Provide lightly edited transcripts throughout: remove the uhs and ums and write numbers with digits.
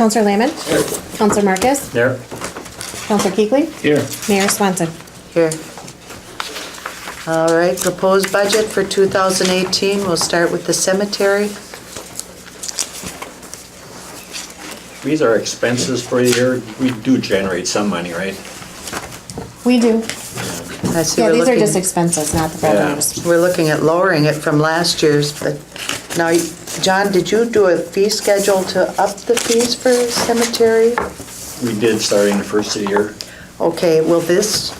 Counselor Lehman? Counselor Marcus? There. Counselor Kuechly? Here. Mayor Swanson? Here. All right, proposed budget for 2018. We'll start with the cemetery. These are expenses for the year. We do generate some money, right? We do. I see Yeah, we're these are looking, just expenses, not the revenues. we're looking at lowering it from last year's, but now, John, did you do a fee schedule to up the fees for cemetery? We did starting the first of the year. Okay, will this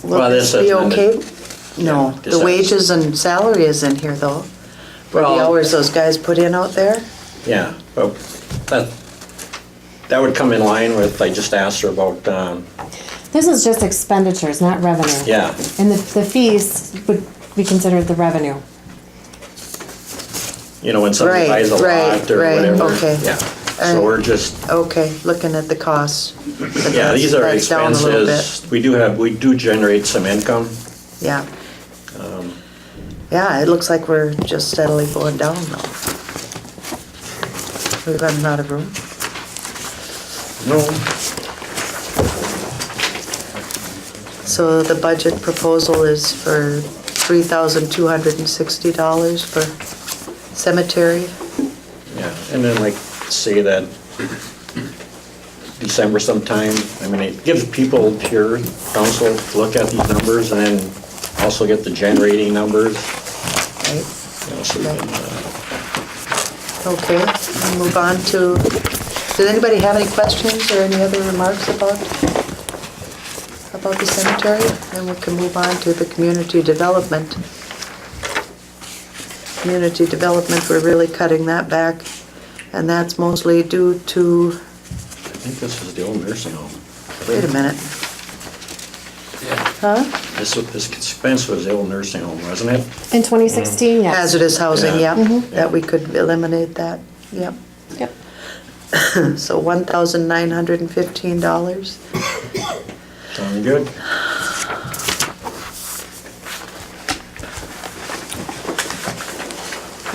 Well, this be is okay? amended. No, Yeah, this the has- wages and salary is in here though. For the Well- hours those guys put in out there? Yeah, but that would come in line with, I just asked her about, This is just expenditures, not revenue. yeah. And the fees would be considered the revenue. You know, when somebody Right, buys a right, lot or right, whatever. okay. Yeah, Alright. so we're just, Okay, looking at the costs. But yeah, these are that's down a little bit. expenses. We do generate some income. Yeah. Yeah, it looks like we're just steadily going down though. We've run out of room. No. So the budget proposal is for $3,260 for cemetery. Yeah, and then like, say that December sometime, I mean, it gives people here, council, to look at these numbers and then also get the generating numbers. Right. You know, so we can, Okay, we'll move on to, does anybody have any questions or any other remarks about the cemetery? Then we can move on to the community development. Community development, we're really cutting that back, and that's mostly due to, I think this is the old nursing home. wait a minute, Yeah. huh? This expense was the old nursing home, wasn't it? In 2016, yes. Hazardous housing, Yeah. yeah, that we could eliminate that, yep. Yep. So $1,915. Sound good?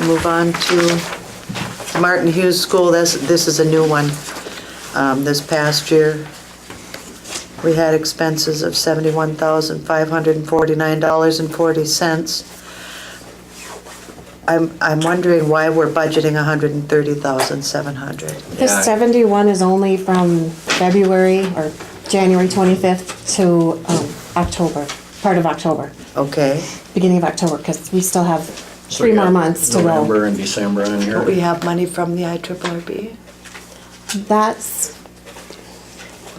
Move on to Martin Hughes School. This is a new one. This past year, we had expenses of $71,549.40. I'm wondering why we're budgeting $130,700. The Yeah. 71 is only from February or January 25th to October, part of October, Okay, beginning of October, because we still have So 3 you more got months to go. November and December on here. but we have money from the IRRB. That's,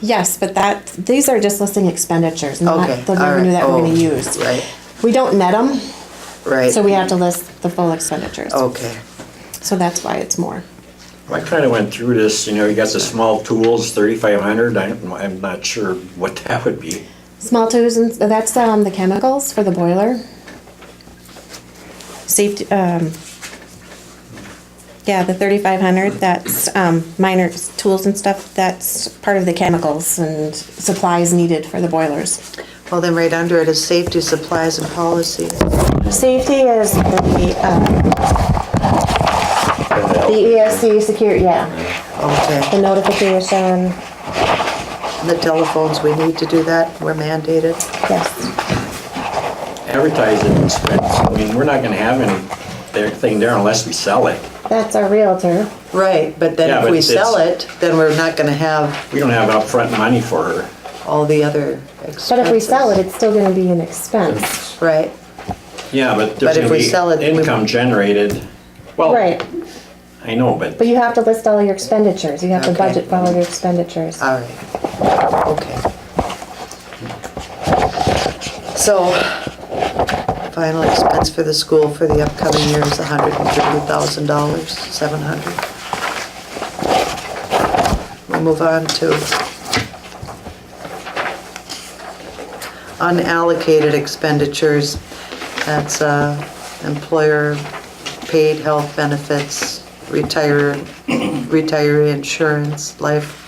yes, but these are just listing expenditures, Okay, not the all right. revenue that we're gonna Oh, use. right. We don't net them, Right. so we have to list the full expenditures. Okay, So that's why it's more. I kind of went through this, you know, you got the small tools, 3,500. I'm not sure what that would be. Small tools, and that's the chemicals for the boiler. Safety, yeah, the 3,500, that's minor tools and stuff, that's part of the chemicals and supplies needed for the boilers. well then right under it is safety, supplies, and policy. Safety is the ESC security, yeah, Okay. the notification, The telephones, we need to do that, we're mandated. yes. Advertising expense, I mean, we're not gonna have anything there unless we sell it. That's our realtor. Right, but then Yeah, if but we it's- sell it, then we're not gonna have We don't have upfront money for her. all the other expenses. But if we sell it, it's still gonna be an expense. Right, Yeah, but But there's if gonna we be sell it, we- income generated. Well, Right, I know, but but you have to list all your expenditures, you have to Okay. budget for all your expenditures. all right, okay. So, final expense for the school for the upcoming year is $130,700. We'll move on to unallocated expenditures. That's employer paid health benefits, retiree insurance, life,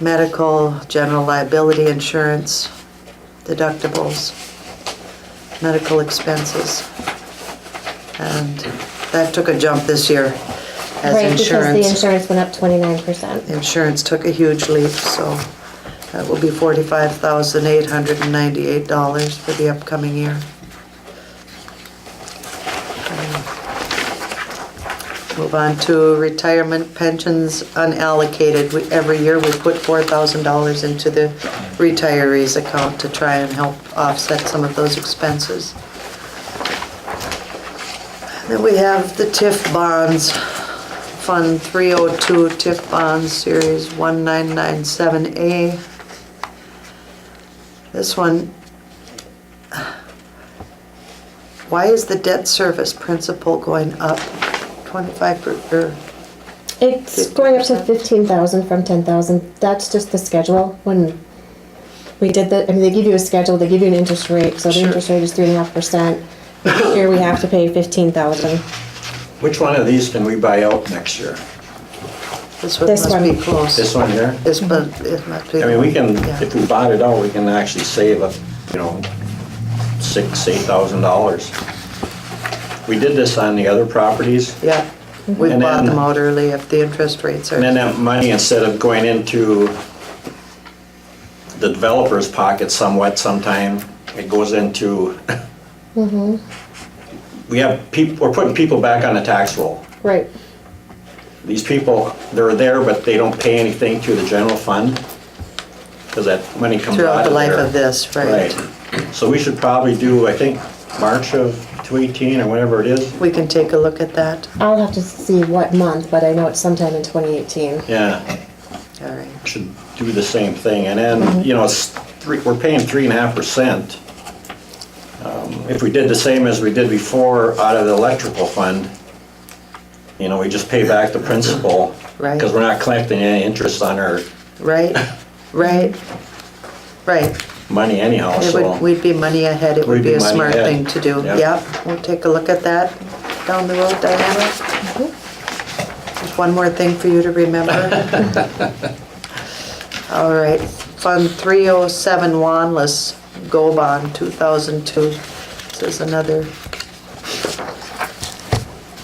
medical, general liability insurance, deductibles, medical expenses. And that took a jump this year. as Right, because the insurance. insurance went up 29%. Insurance took a huge leap, so that will be $45,898 for the upcoming year. Move on to retirement pensions unallocated. Every year we put $4,000 into the retirees account to try and help offset some of those expenses. Then we have the TIF bonds, Fund 302 TIF bonds, Series 1997A. This one, why is the debt service principal going up 25%? It's going up to 50%? 15,000 from 10,000. That's just the schedule. When we did the, I mean, they give you a schedule, they give you an interest rate, so the Sure. interest rate is 3.5%. This year we have to pay 15,000. Which one of these can we buy out next year? This one This must one. be close. This one here? This one, it must be. I mean, we can, Yeah. if we bought it out, we can actually save up, you know, $8,000. We did this on the other properties, Yeah, we And bought then- them out early if the interest rates are. and then that money, instead of going into the developer's pocket somewhat sometime, it goes into, we have people, we're putting people back on the tax roll. Right. These people, they're there, but they don't pay anything to the general fund, because that money comes out Throughout the of life there. of this, right? So we should probably do, I think, March of 2018 or whenever it is. We can take a look at that. I'll have to see what month, but I know it's sometime in 2018. Yeah, All right. should do the same thing. And then, you know, we're paying 3.5%. If we did the same as we did before out of the electrical fund, you know, we just pay back the principal. Right. Because we're not collecting any interest on our Right, right, right. money anyhow, It so. would, we'd be money ahead, it would We'd be be a money smart ahead. thing to do. Yep. Yep, we'll take a look at that down the road, Diana. There's one more thing for you to remember. All right, Fund 307 Wanless Go Bond 2002. This is another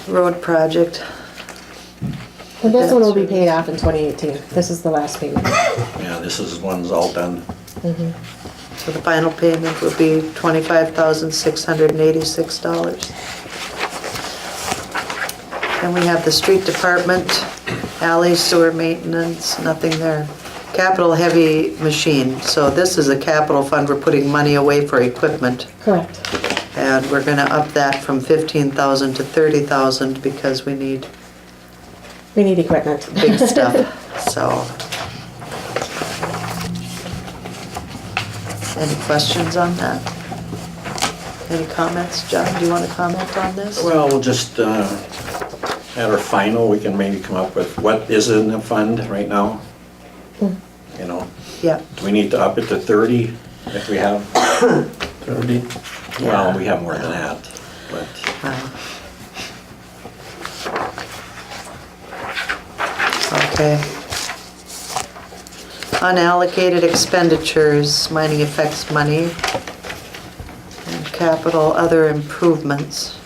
road project. And this one will be paid off in 2018. This is the last payment. Yeah, this is, one's all done. So the final payment will be $25,686. And we have the street department, alley sewer maintenance, nothing there. Capital heavy machine, so this is a capital fund, we're putting money away for equipment. Correct. And we're gonna up that from 15,000 to 30,000 because we need We need equipment. big stuff, so. Any questions on that? Any comments? John, do you want to comment on this? Well, we'll just, at our final, we can maybe come up with what is in the fund right now. You know, Yeah, do we need to up it to 30 if we have 30? Well, we have more than that, but, okay. Unallocated expenditures, mining effects money, and capital other improvements.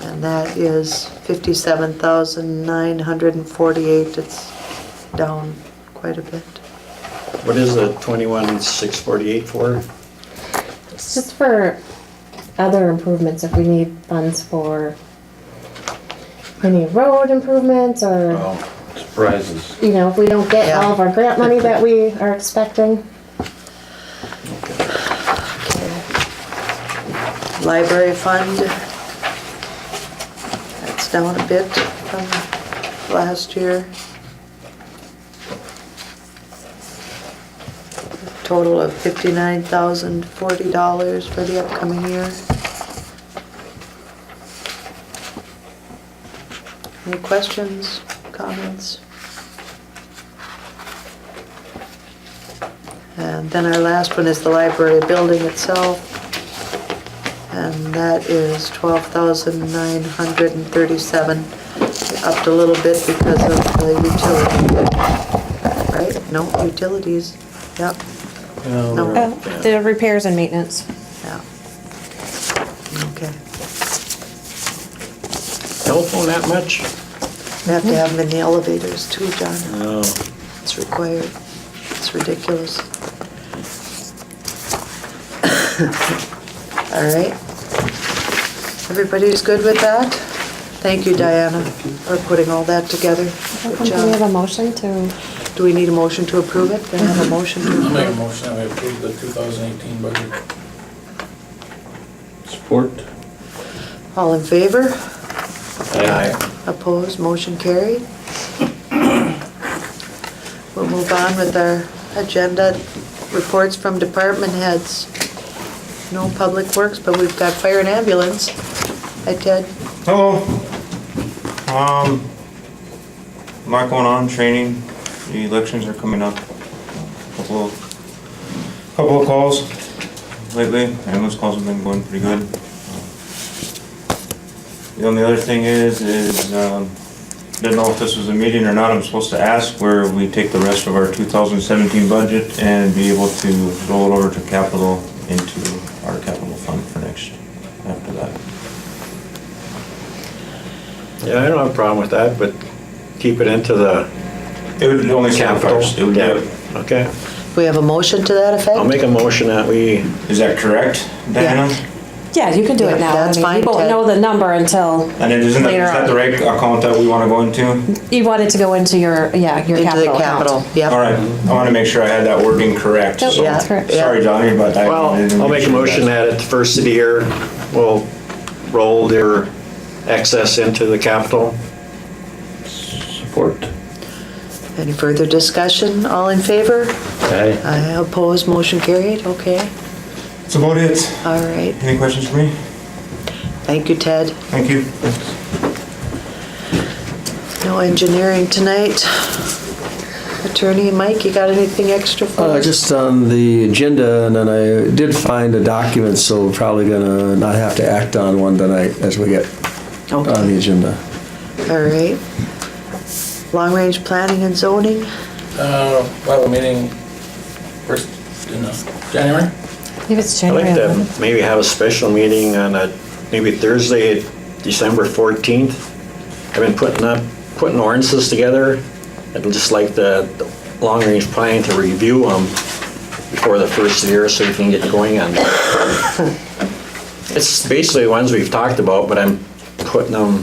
And that is 57,948, it's down quite a bit. what is the 21,648 for? It's just for other improvements, if we need funds for any road improvements or, Well, Surprises. you know, if we don't get all of our grant money that we are expecting. Library fund, that's down a bit from last year. Total of $59,040 for the upcoming year. Any questions, comments? And then our last one is the library building itself. And that is 12,937. Upped a little bit because of the utility. Right? No, utilities. Yep, No. Oh, the repairs and maintenance. yeah. Okay. telephone that much? We have to have them in the elevators too, John. No. It's required. It's ridiculous. All right. Everybody's good with that? Thank you, Diana, for putting all that together. Good Do we have job. a motion to, Do we need a motion to approve it? Can I have a motion to I'll make a approve? motion that we approve the 2018 budget. Support. All in favor? Aye. Opposed? Motion carried. We'll move on with our agenda, reports from department heads. No public works, but we've got fire and ambulance. Hi, Ted. Hello. Lot going on, training, the elections are coming up. Couple of calls lately, ambulance calls have been going pretty good. The only other thing is, didn't know if this was a meeting or not, I'm supposed to ask where we take the rest of our 2017 budget and be able to roll it over to capital into our capital fund for next, after that. Yeah, I don't have a problem with that, but keep it into the It would only capital. sacrifice, it would Yeah, be, okay. We have a motion to that effect? I'll make a motion that we, is that correct, Diana? yeah, you can do Yeah, it now. that's I mean, fine, you won't Ted. know the number until And then isn't that, later is that the on. right account that we wanna go into? You want it to go into your, yeah, your Into the capital capital, account. yep. Alright, I wanna make sure I had that wording correct, Yep, so, that's correct. Yeah. sorry Johnny, but I. well, didn't I'll make a sure motion that at the first of the year, we'll roll their excess into the capital. Support. Any further discussion? All in favor? Aye. I oppose, motion carried, okay. That's about it. All right, Any questions for me? thank you, Ted. Thank you. No engineering tonight. Attorney Mike, you got anything extra for us? Just on the agenda, and then I did find a document, so we're probably gonna not have to act on one tonight as we get on the Okay, agenda. all right. Long-range planning and zoning? We'll have a meeting first in January. If it's I'd like January to 11th. maybe have a special meeting on maybe Thursday, December 14th. I've been putting ordinances together. I'd just like the long-range plan to review them before the first of the year so we can get going on that. It's basically the ones we've talked about, but I'm putting them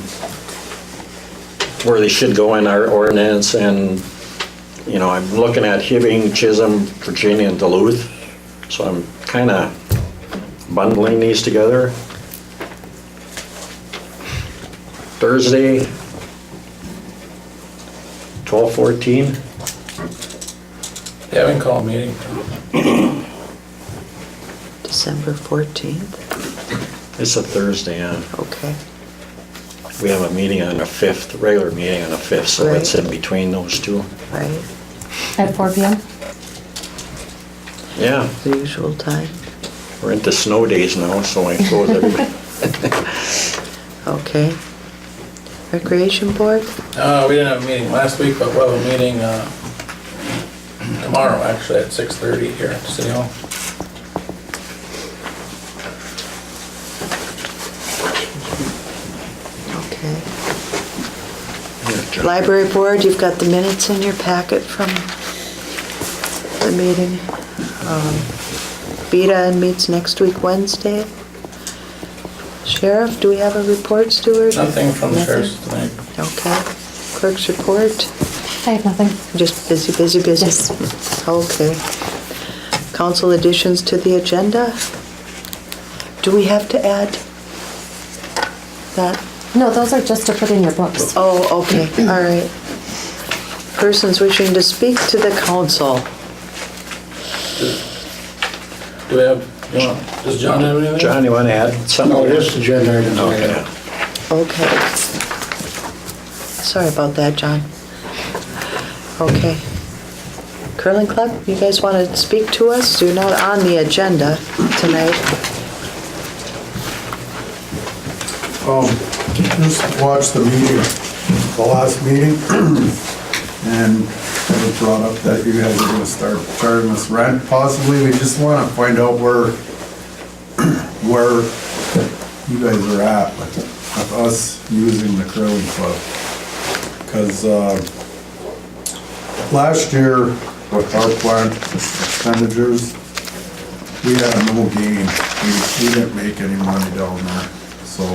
where they should go in our ordinance, and, you know, I'm looking at Hibbing, Chisholm, Virginia, and Duluth, so I'm kind of bundling these together. Thursday, 12/14. Yeah, we can call a meeting. December 14th, It's a Thursday, yeah. okay. We have a meeting on the 5th, regular meeting on the 5th, so Right. it's in between those two. Right, At 4 PM? Yeah, the usual time. we're into snow days now, so I suppose everybody. Okay. Recreation Board? We didn't have a meeting last week, but we'll have a meeting tomorrow, actually, at 6:30 here at City Hall. Okay. Library Board, you've got the minutes in your packet from the meeting. BETA meets next week, Wednesday. Sheriff, do we have a report, Stuart? Nothing from the Nothing? sheriff's tonight. Okay. Clerk's report? I have nothing. Just busy, busy, busy? Yes. Okay. Council additions to the agenda? Do we have to add that? No, those are just to put in your books. Oh, okay, all right. Persons wishing to speak to the council. Do we have, does John have anything? John, you want to add something? No, just agenda items. Okay. Okay. Sorry about that, John. Okay. Curling Club, you guys want to speak to us? You're not on the agenda tonight. Just watched the meeting, the last meeting, and it was brought up that you guys are gonna start charging us rent possibly. We just wanna find out where you guys are at with of us using the curling club. Because last year, with our plant expenditures, we had no gain. We didn't make any money down there. So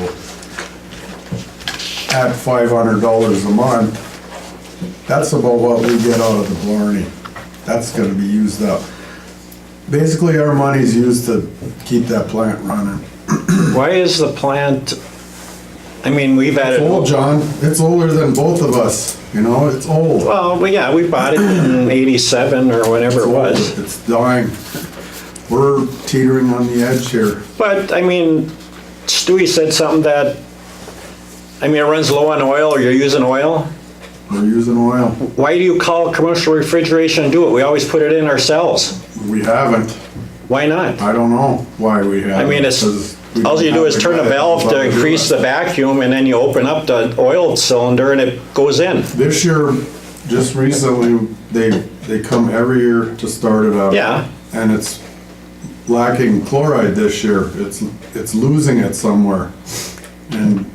at $500 a month, that's about what we get out of the Blarney. That's gonna be used up. Basically, our money's used to keep that plant running. Why is the plant, I mean, we've It's old, added, John. It's older than both of us, you know, it's old. well, yeah, we bought it in 87 or whenever it was. It's dying. We're teetering on the edge here. But, I mean, Stewie said something that, I mean, it runs low on oil, or you're using oil. We're using oil. Why do you call commercial refrigeration and do it? We always put it in ourselves. We haven't. Why not? I don't know why we haven't. I mean, it's, 'cause we all you don't do have is turn a guy valve above to do increase it. the vacuum, and then you open up the oil cylinder and it goes in. This year, just recently, they come every year to start it up. Yeah. And it's lacking chloride this year. It's losing it somewhere. And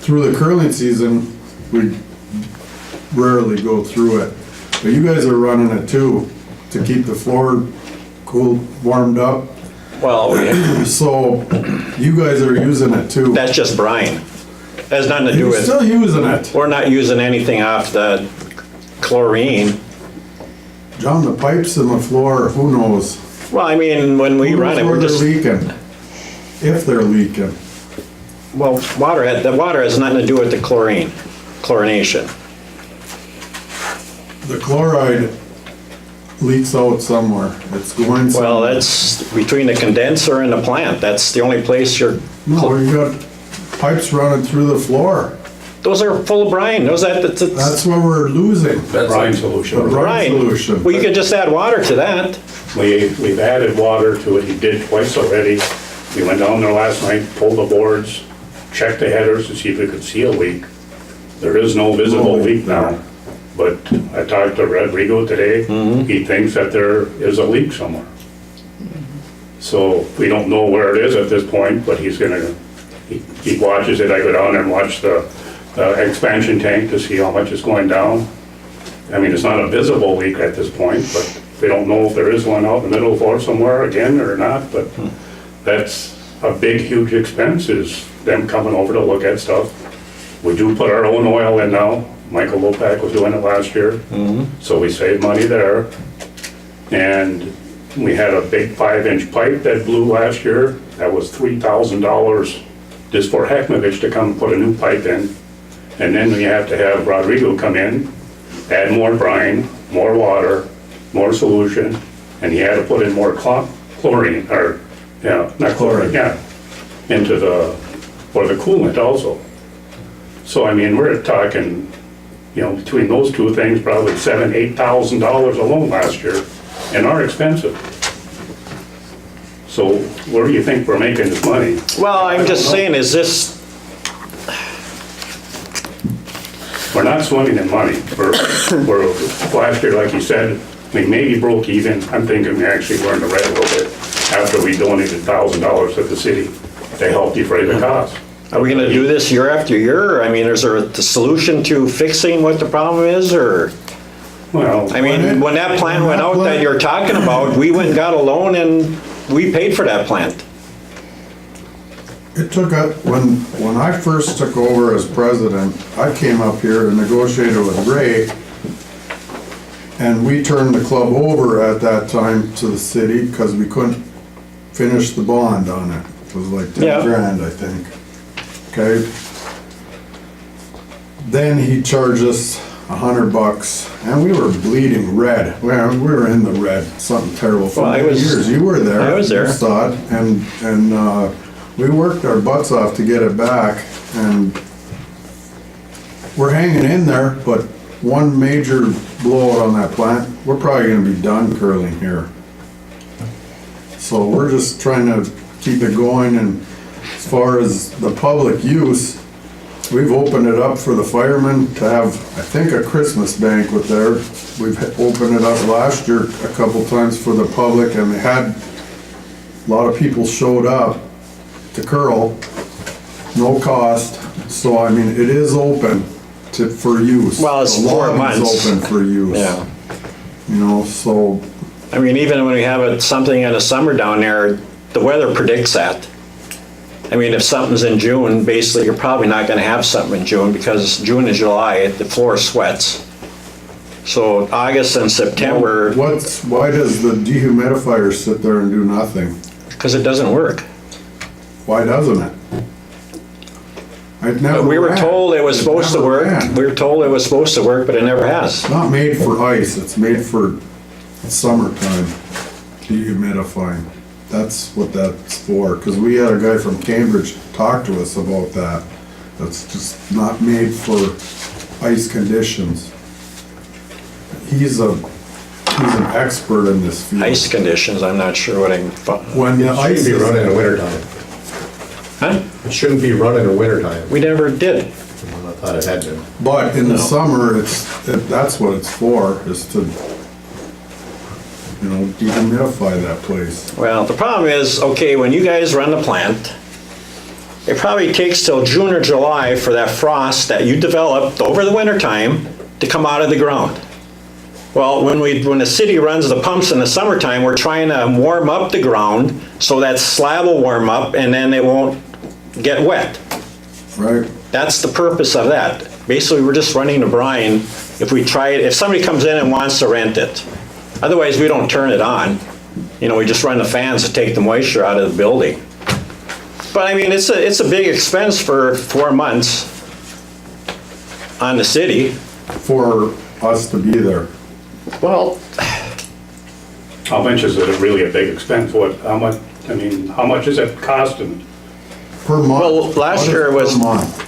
through the curling season, we rarely go through it. But you guys are running it too, to keep the floor cool, warmed up. Well, So you guys are using it too. that's just brine. Has nothing to do You're with, still using it. we're not using anything off the chlorine. John, the pipes in the floor, who knows? Well, I mean, when we Who run knows it, where we're they're just, leaking? If they're leaking. well, the water has nothing to do with the chlorination. The chloride leaks out somewhere. It's going somewhere. Well, that's between the condenser and the plant. That's the only place you're, No, you got pipes running through the floor. those are full of brine. That's where we're losing. Brine solution. The brine brine. solution. Well, you could just add water to that. We've added water to it, he did twice already. We went down there last night, pulled the boards, checked the headers to see if we could see a leak. There is no visible No leak leak now, but I talked to Rodrigo today, he thinks that there is a leak somewhere. So we don't know where it is at this point, but he watches it, I go down and watch the expansion tank to see how much is going down. I mean, it's not a visible leak at this point, but we don't know if there is one out in the middle of the floor somewhere again or not, but that's a big, huge expense, is them coming over to look at stuff. We do put our own oil in now. Michael Lopak was doing it last year, so we saved money there. And we had a big 5-inch pipe that blew last year. That was $3,000 just for Heckmovich to come put a new pipe in. And then we have to have Rodrigo come in, add more brine, more water, more solution, and he had to put in more chlorine, or, yeah, not chlorine, yeah, into for the coolant also. So, I mean, we're talking, between those two things, probably $7,000, $8,000 alone last year, and are expensive. So where do you think we're making this money? Well, I'm just saying, is this, We're not swimming in money. We're last year, like you said, we maybe broke even. I'm thinking we actually learned to write a little bit after we donated $1,000 to the city to help defray the cost. are we gonna do this year after year? I mean, is there a solution to fixing what the problem is, or? Well, I mean, when that plant went out that you're talking about, we went and got a loan and we paid for that plant. It took when I first took over as president, I came up here and negotiated with Ray, and we turned the club over at that time to the city because we couldn't finish the bond on it. It was like 10 Yeah. grand, I think. Okay? Then he charged us $100, and we were bleeding red. Well, we were in the red, something terrible for Well, I many was- years. You were there. I was there. You saw it, and we worked our butts off to get it back, and we're hanging in there, but one major blowout on that plant, we're probably gonna be done curling here. So we're just trying to keep it going, and as far as the public use, we've opened it up for the firemen to have, I think, a Christmas banquet there. We've opened it up last year a couple times for the public, and we had, a lot of people showed up to curl, no cost, so I mean, it is open for use. Well, it's The 4 lawn is months. open for use. Yeah. You know, so, I mean, even when we have something in the summer down there, the weather predicts that. I mean, if something's in June, basically, you're probably not gonna have something in June, because June and July, the floor sweats. So August and September, why does the dehumidifier sit there and do nothing? because it doesn't work. Why doesn't it? It never We were ran. told it was It supposed to never work, ran. we were told it was supposed to work, but it never has. It's not made for ice, it's made for summertime dehumidifying. That's what that's for, because we had a guy from Cambridge talk to us about that. That's just not made for ice conditions. He's an expert in this field. Ice conditions, I'm not sure what I can, When the It ice shouldn't be is, run in the wintertime. huh? It shouldn't be run in the wintertime. We never did. I thought it had been. but in the No. summer, that's what it's for, is to, you know, dehumidify that place. Well, the problem is, okay, when you guys run the plant, it probably takes till June or July for that frost that you developed over the winter time to come out of the ground. Well, when the city runs the pumps in the summertime, we're trying to warm up the ground so that slab will warm up and then it won't get wet. Right? That's the purpose of that. Basically, we're just running the brine if somebody comes in and wants to rent it. Otherwise, we don't turn it on. You know, we just run the fans to take the moisture out of the building. But I mean, it's a big expense for 4 months on the city. For us to be there. Well, How much is it really a big expense? How much is it costing? Per month. Well, last year it was- Per month.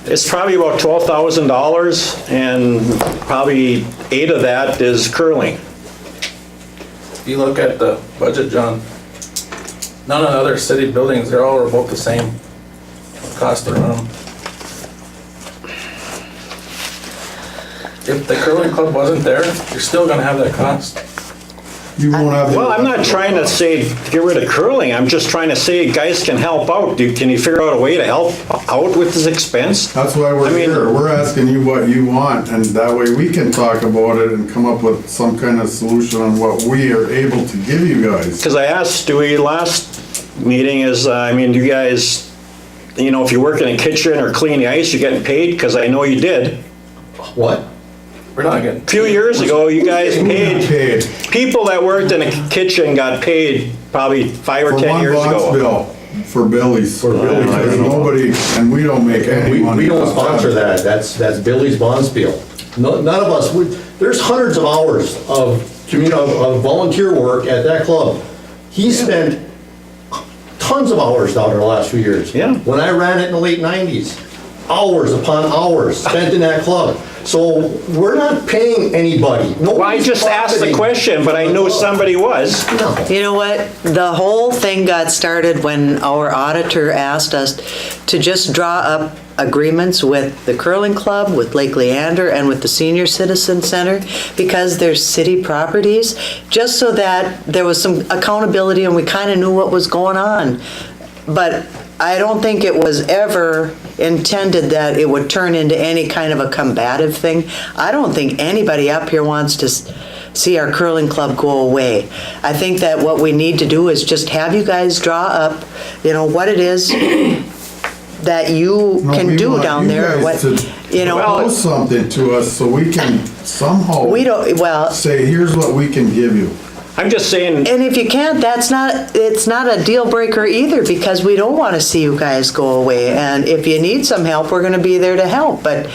it's probably about $12,000 and probably 8 of that is curling. If you look at the budget, John, none of the other city buildings, they're all about the same cost to run them. If the curling club wasn't there, you're still gonna have that cost. You won't have. the Well, I'm not trying to say get rid of curling, I'm just trying to say guys can help out. Can you figure out a way to help out with this expense? That's why we're I mean- here. We're asking you what you want, and that way we can talk about it and come up with some kind of solution on what we are able to give you guys. Because I asked Dewey last meeting do you guys, if you work in a kitchen or clean the ice, you're getting paid? Because I know you did. What? We're not getting. A few years ago, you guys paid, Paid people that worked in a kitchen got paid probably 5 or for 10 one years box ago. bill for Billy's. For Billy's. Because nobody, and we don't make any We money. don't off sponsor that, that's Billy's Bonspiel. None of us, there's hundreds of hours of of volunteer work at that club. He spent tons of hours down there the last few years. Yeah. When I ran it in the late 90s, hours upon hours spent in that club. So we're not paying anybody. Well, I just asked the question, but I knew somebody was. No. You know what? The whole thing got started when our auditor asked us to just draw up agreements with the curling club, with Lake Leander, and with the Senior Citizen Center, because they're city properties, just so that there was some accountability and we kind of knew what was going on. But I don't think it was ever intended that it would turn into any kind of a combative thing. I don't think anybody up here wants to see our curling club go away. I think that what we need to do is just have you guys draw up, what it is that you No, can we do want down you there. guys What, to propose something to us so we can somehow we don't, well, say, here's what we can give you. I'm just saying, and if you can't, it's not a deal breaker either, because we don't want to see you guys go away. And if you need some help, we're going to be there to help. But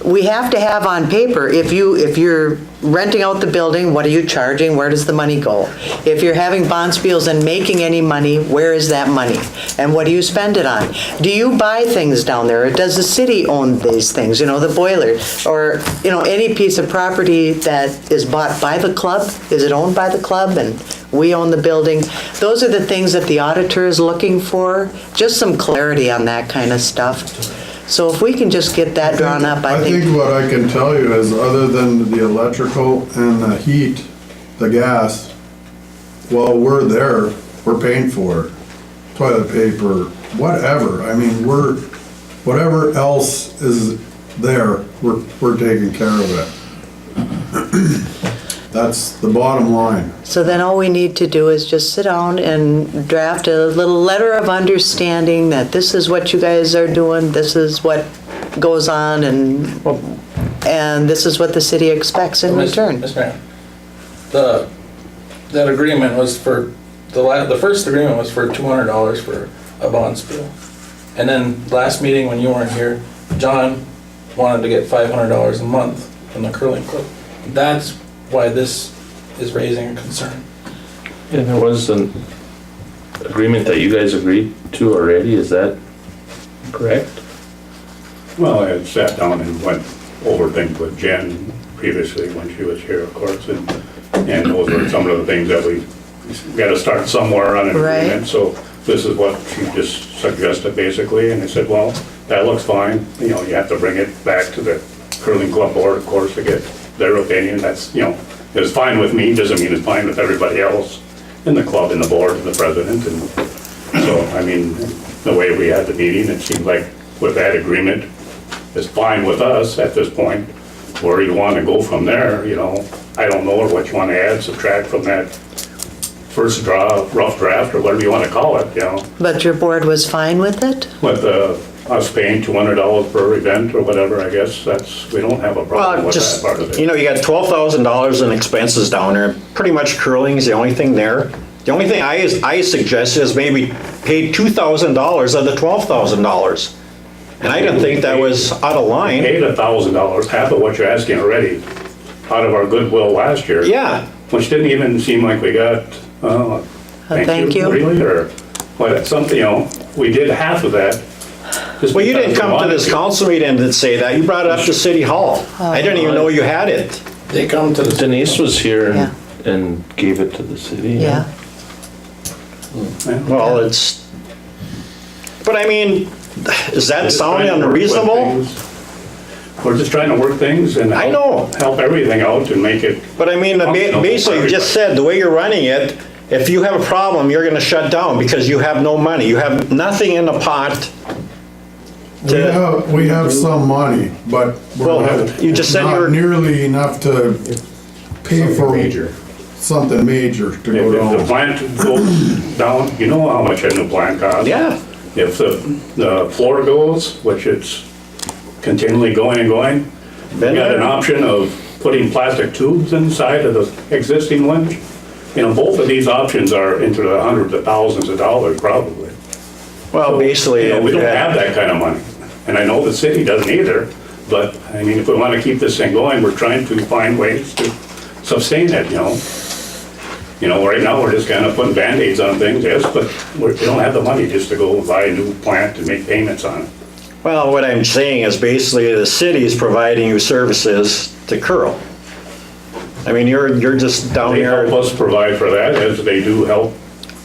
we have to have on paper, if you're renting out the building, what are you charging? Where does the money go? If you're having bonspiels and making any money, where is that money? And what do you spend it on? Do you buy things down there? Or does the city own these things, the boiler? Or, any piece of property that is bought by the club? Is it owned by the club and we own the building? Those are the things that the auditor is looking for, just some clarity on that kind of stuff. So if we can just get that drawn up, I think. What I can tell you is, other than the electrical and the heat, the gas, while we're there, we're paying for it. toilet paper, whatever. I mean, whatever else is there, we're taking care of it. That's the bottom line. So then all we need to do is just sit down and draft a little letter of understanding that this is what you guys are doing, this is what goes on, and this is what the city expects in return. Mr. Mayor, that agreement was for, the first agreement was for $200 for a bond spill. And then last meeting when you weren't here, John wanted to get $500 a month from the curling club. That's why this is raising a concern. And there was an agreement that you guys agreed to already, is that correct? Well, I had sat down and went over things with Jen previously when she was here, of course, and those were some of the things that we gotta start somewhere on an Right. agreement, so this is what she just suggested basically, and I said, well, that looks fine, you know, you have to bring it back to the curling club board, of course, to get their opinion. That's, you know, it's fine with me, doesn't mean it's fine with everybody else in the club and the board and the president, and so, I mean, the way we had the meeting, it seemed like with that agreement, it's fine with us at this point. Where you want to go from there, you know, I don't know, or what you want to add, subtract from that first rough draft, or whatever you want to call it, you know. But your board was fine with it? With us paying $200 per event or whatever, I guess we don't have a problem Well, with just, that part of it. you know, you got $12,000 in expenses down there. Pretty much curling is the only thing there. The only thing I suggested is maybe pay $2,000 of the $12,000. And I didn't think that was out of line. Paid $1,000, half of what you're asking already, out of our goodwill last year. Yeah. Which didn't even seem like we got, thank you. Really, or what, something, you know, we did half of that. just Well, you because didn't we come to wanted this council meeting and say that. You brought it up to City Hall. I didn't even know you had it. They come to the, Denise was here Yeah. and gave it to the city. Yeah. Well, it's, but I mean, is that Just sounding trying to work with unreasonable? things. We're just trying to work things and I know. help everything out and make it, But I mean, basically, you just said, the way you're running it, if you have a problem, you're gonna shut down because you have no money. You have nothing in the pot. We have some money, but Well, you just said not you're- nearly enough to pay for something major to go if the down. plant goes down, you know how much a new plant costs. Yeah. If the floor goes, which it's continually going and going, we Been got there. an option of putting plastic tubes inside of the existing ones. You know, both of these options are into the hundreds of thousands of dollars probably. Well, basically. You know, we don't have that kind of money. And I know the city doesn't either, but I mean, if we want to keep this thing going, we're trying to find ways to sustain it, you know? You know, right now, we're just kind of putting Band-Aids on things, yes, but we don't have the money just to go buy a new plant and make payments on it. Well, what I'm saying is basically the city is providing you services to curl. I mean, you're just down They help there. us provide for that, as they do help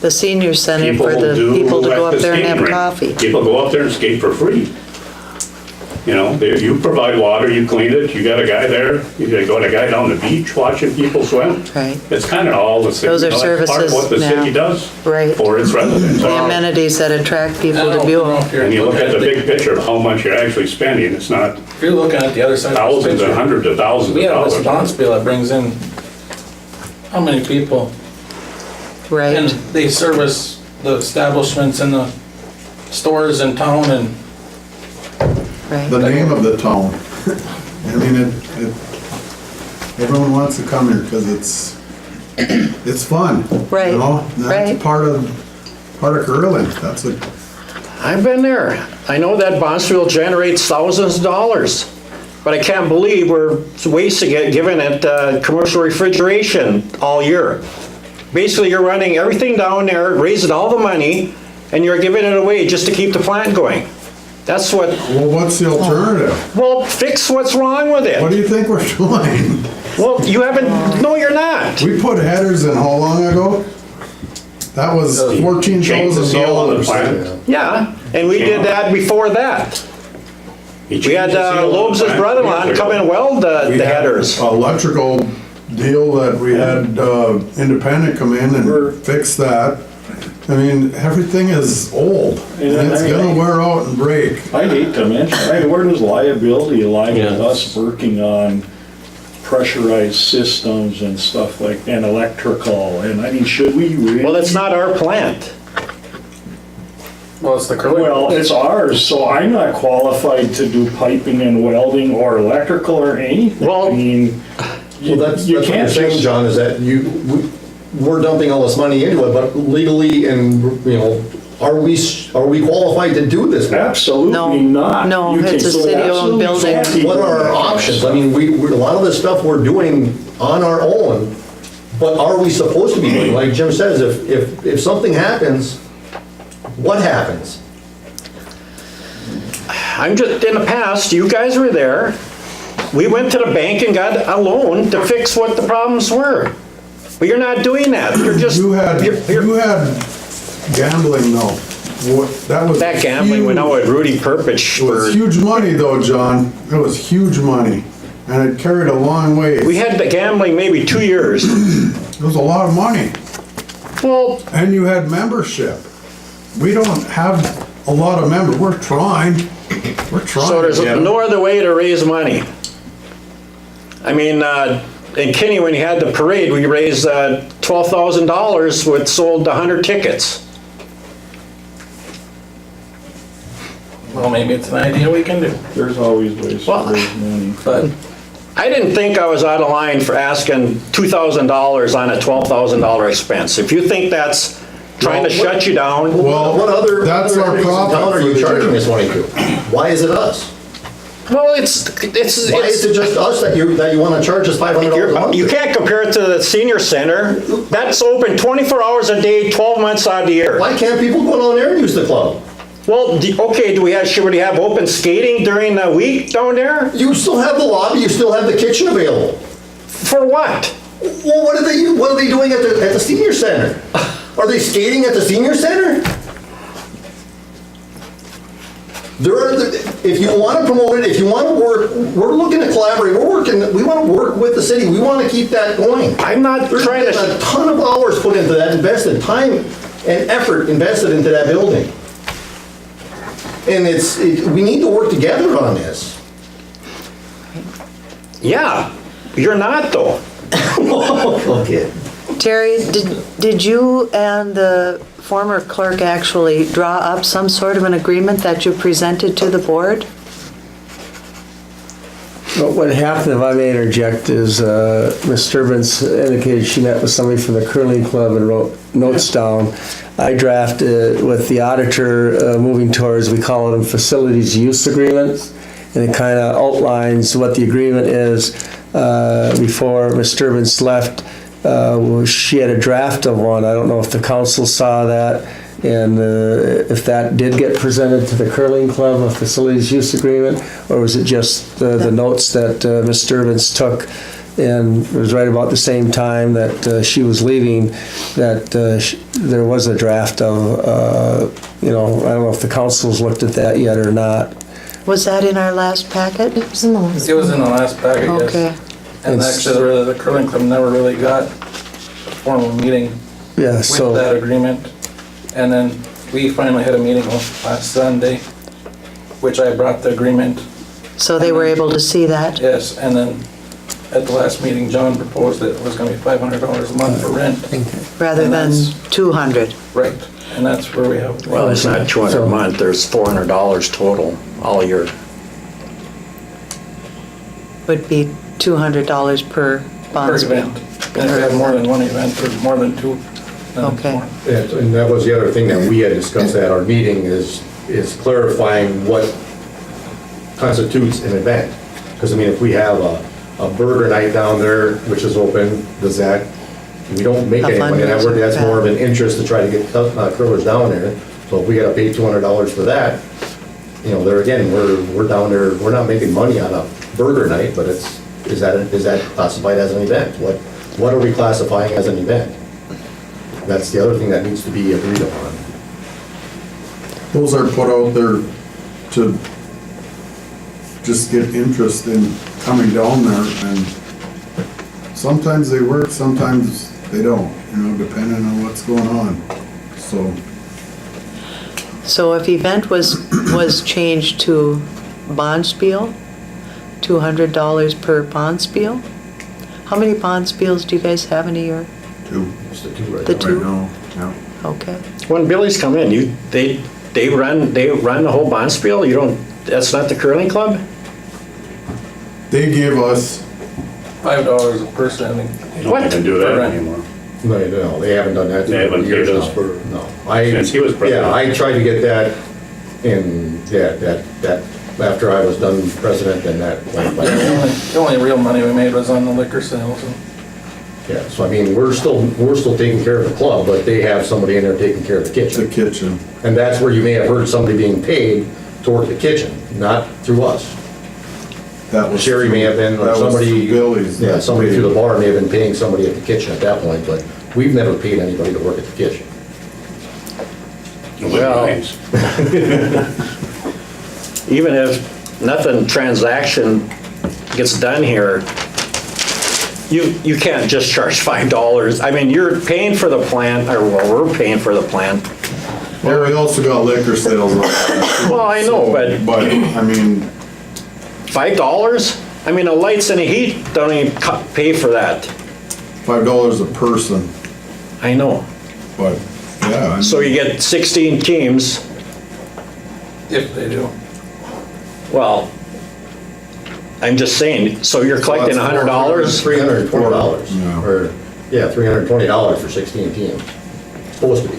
The senior center people for the do people to go at up the there and skating have rink. coffee. People go up there and skate for free. You know, you provide water, you clean it, you got a guy there, you got a guy down the beach watching people swim. Right. It's kind of all the city. Those are you know, that's part of what the services city now. does Right. for its residents. The amenities that attract I people to don't know Buell. if you're And you look looking at the the- big picture of how much you're actually spending, it's not If you're looking at the other side of this thousands and picture, hundreds of thousands we of have this dollars. bond bill that brings in how many people? And Right. they service the establishments and the stores in town and The Right. name of the town. I mean, everyone wants to come here because it's fun. Right, You know, right. that's part of curling. That's what, I've been there. I know that Bonsfield generates thousands of dollars. But I can't believe we're wasting it, giving it commercial refrigeration all year. Basically, you're running everything down there, raising all the money, and you're giving it away just to keep the plant going. That's what, well, what's the alternative? well, fix what's wrong with What it. do you think we're doing? Well, you haven't, no, you're not. We put headers in how long ago? That was Change the seal on the $14,000. plant. Yeah, and we did that before that. He We had changed the seal on the Loeb's plant brother-in-law years come ago. and weld We the had headers. Electrical deal that we had Independent come in and fix that. I mean, everything is old, and it's gonna wear out and break. I hate to mention, I mean, where does liability lie with Yeah. us working on pressurized systems and stuff like, and electrical, and I mean, should we really? Well, it's not our plant. Well, it's the curling. Well, it's ours, so I'm not qualified to do piping and welding or electrical or anything. Well- I mean, Well, that's you what you're can't saying, just. John, is that we're dumping all this money into it, but legally and, you know, are we qualified to do this? No. Absolutely not. No, You can- it's a so city-owned absolutely building. can't be What are our doing that. options? I mean, a lot of this stuff we're doing on our own, but are we supposed to be doing? Like Jim says, if something happens, what happens? I'm just, in the past, you guys were there. We went to the bank and got a loan to fix what the problems were. But you're not doing that. You're just, You had you're- gambling though. That was. that gambling went out with Rudy Perpich It was for, huge money though, John. It was huge money. And it carried a long way. we had the gambling maybe 2 years. It was a lot of money. Well, And you had membership. We don't have a lot of members. We're trying. We're trying. so there's to get 'em. no other way to raise money. I mean, in Kinney, when you had the parade, we raised $12,000 with sold 100 tickets. Well, maybe it's an idea we can do, There's always ways to Well, raise money. but I didn't think I was out of line for asking $2,000 on a $12,000 expense. If you think that's trying to shut you down, Well, What other that's our entities in profit town are for you the charging year. this money to? Why is it us? well, it's Why is it just us that you want to charge us $500 a month? you can't compare it to the senior center. That's open 24 hours a day, 12 months out of the year. Why can't people go down there and use the club? Well, okay, should we have open skating during the week down there? You still have the lobby, you still have the kitchen available. For what? Well, what are they doing at the senior center? Are they skating at the senior center? If you want to promote it, if you want to work, we're looking to collaborate, we want to work with the city, we want to keep that going. I'm not There's trying been a to, ton of hours put into that, invested, time and effort invested into that building. And we need to work together on this. yeah, you're not though. Okay. Terry, did you and the former clerk actually draw up some sort of an agreement that you presented to the board? What happened, if I may interject, is Ms. Sturbins indicated she met with somebody from the curling club and wrote notes down. I drafted with the auditor moving towards, we call them facilities use agreements, and it kind of outlines what the agreement is. Before Ms. Sturbins left, she had a draft of one. I don't know if the council saw that, and if that did get presented to the curling club, a facilities use agreement, or was it just the notes that Ms. Sturbins took? And it was right about the same time that she was leaving that there was a draft of, I don't know if the council's looked at that yet or not. Was that in our last packet? It was in the last it was in the last packet, yes. Okay. And It's- actually, the curling club never really got a formal meeting Yeah, with so, that agreement. And then we finally had a meeting last Sunday, which I brought the agreement, So they were able to see that? yes, and then at the last meeting, John proposed that it was gonna be $500 a month for rent. Rather And than that's- 200? Right, and that's where we have. Well, it's not 200 a month, there's $400 total all year. Would be $200 per Per bond spiel? event. And if you have more than one event or more than two, then it's Okay. more. And that was the other thing that we had discussed at our meeting is clarifying what constitutes an event. Because, I mean, if we have a burger night down there, which is open, we don't make A any money. fundraiser, That's more of yeah. an interest to try to get curlers down there. So if we gotta pay $200 for that, there again, we're down there, we're not making money on a burger night, but is that classified as an event? What are we classifying as an event? That's the other thing that needs to be agreed upon. Those are put out there to just get interest in coming down there, and sometimes they work, sometimes they don't, depending on what's going on. so. So if event was changed to Bonspiel, $200 per Bonspiel? How many Bonspiels do you guys have in a year? Two. It's the two right The now. two? No, yeah. Okay. When Billy's come in, they run the whole bonspiel? You don't, that's not the curling club? They give us, $5 a person, I think. They don't even do that anymore. No, they haven't done that. They haven't years paid us now. for- No. Since he was president. Yeah, I tried to get that in, that, after I was done president, then that went by. The only real money we made was on the liquor sales. And Yeah, so I mean, we're still taking care of the club, but they have somebody in there taking care of the the kitchen. kitchen. And that's where you may have heard somebody being paid to work the kitchen, not through us. That was. Sherry may have been, or that was somebody, Billy's. yeah, somebody through the bar may have been paying somebody at the kitchen at that point, but we've never paid anybody to work at the kitchen. Well, even if nothing transaction gets done here, you can't just charge $5. I mean, you're paying for the plant, or well, we're paying for the plant. Well, we also got liquor sales on that. Well, I know, but But, I mean, $5? I mean, the lights and the heat don't even pay for that. $5 a person, I know. but, yeah. So you get 16 teams, if they do. well, I'm just saying, so you're collecting that's $100? $320, Yeah. or, yeah, $320 for 16 teams, supposed to be.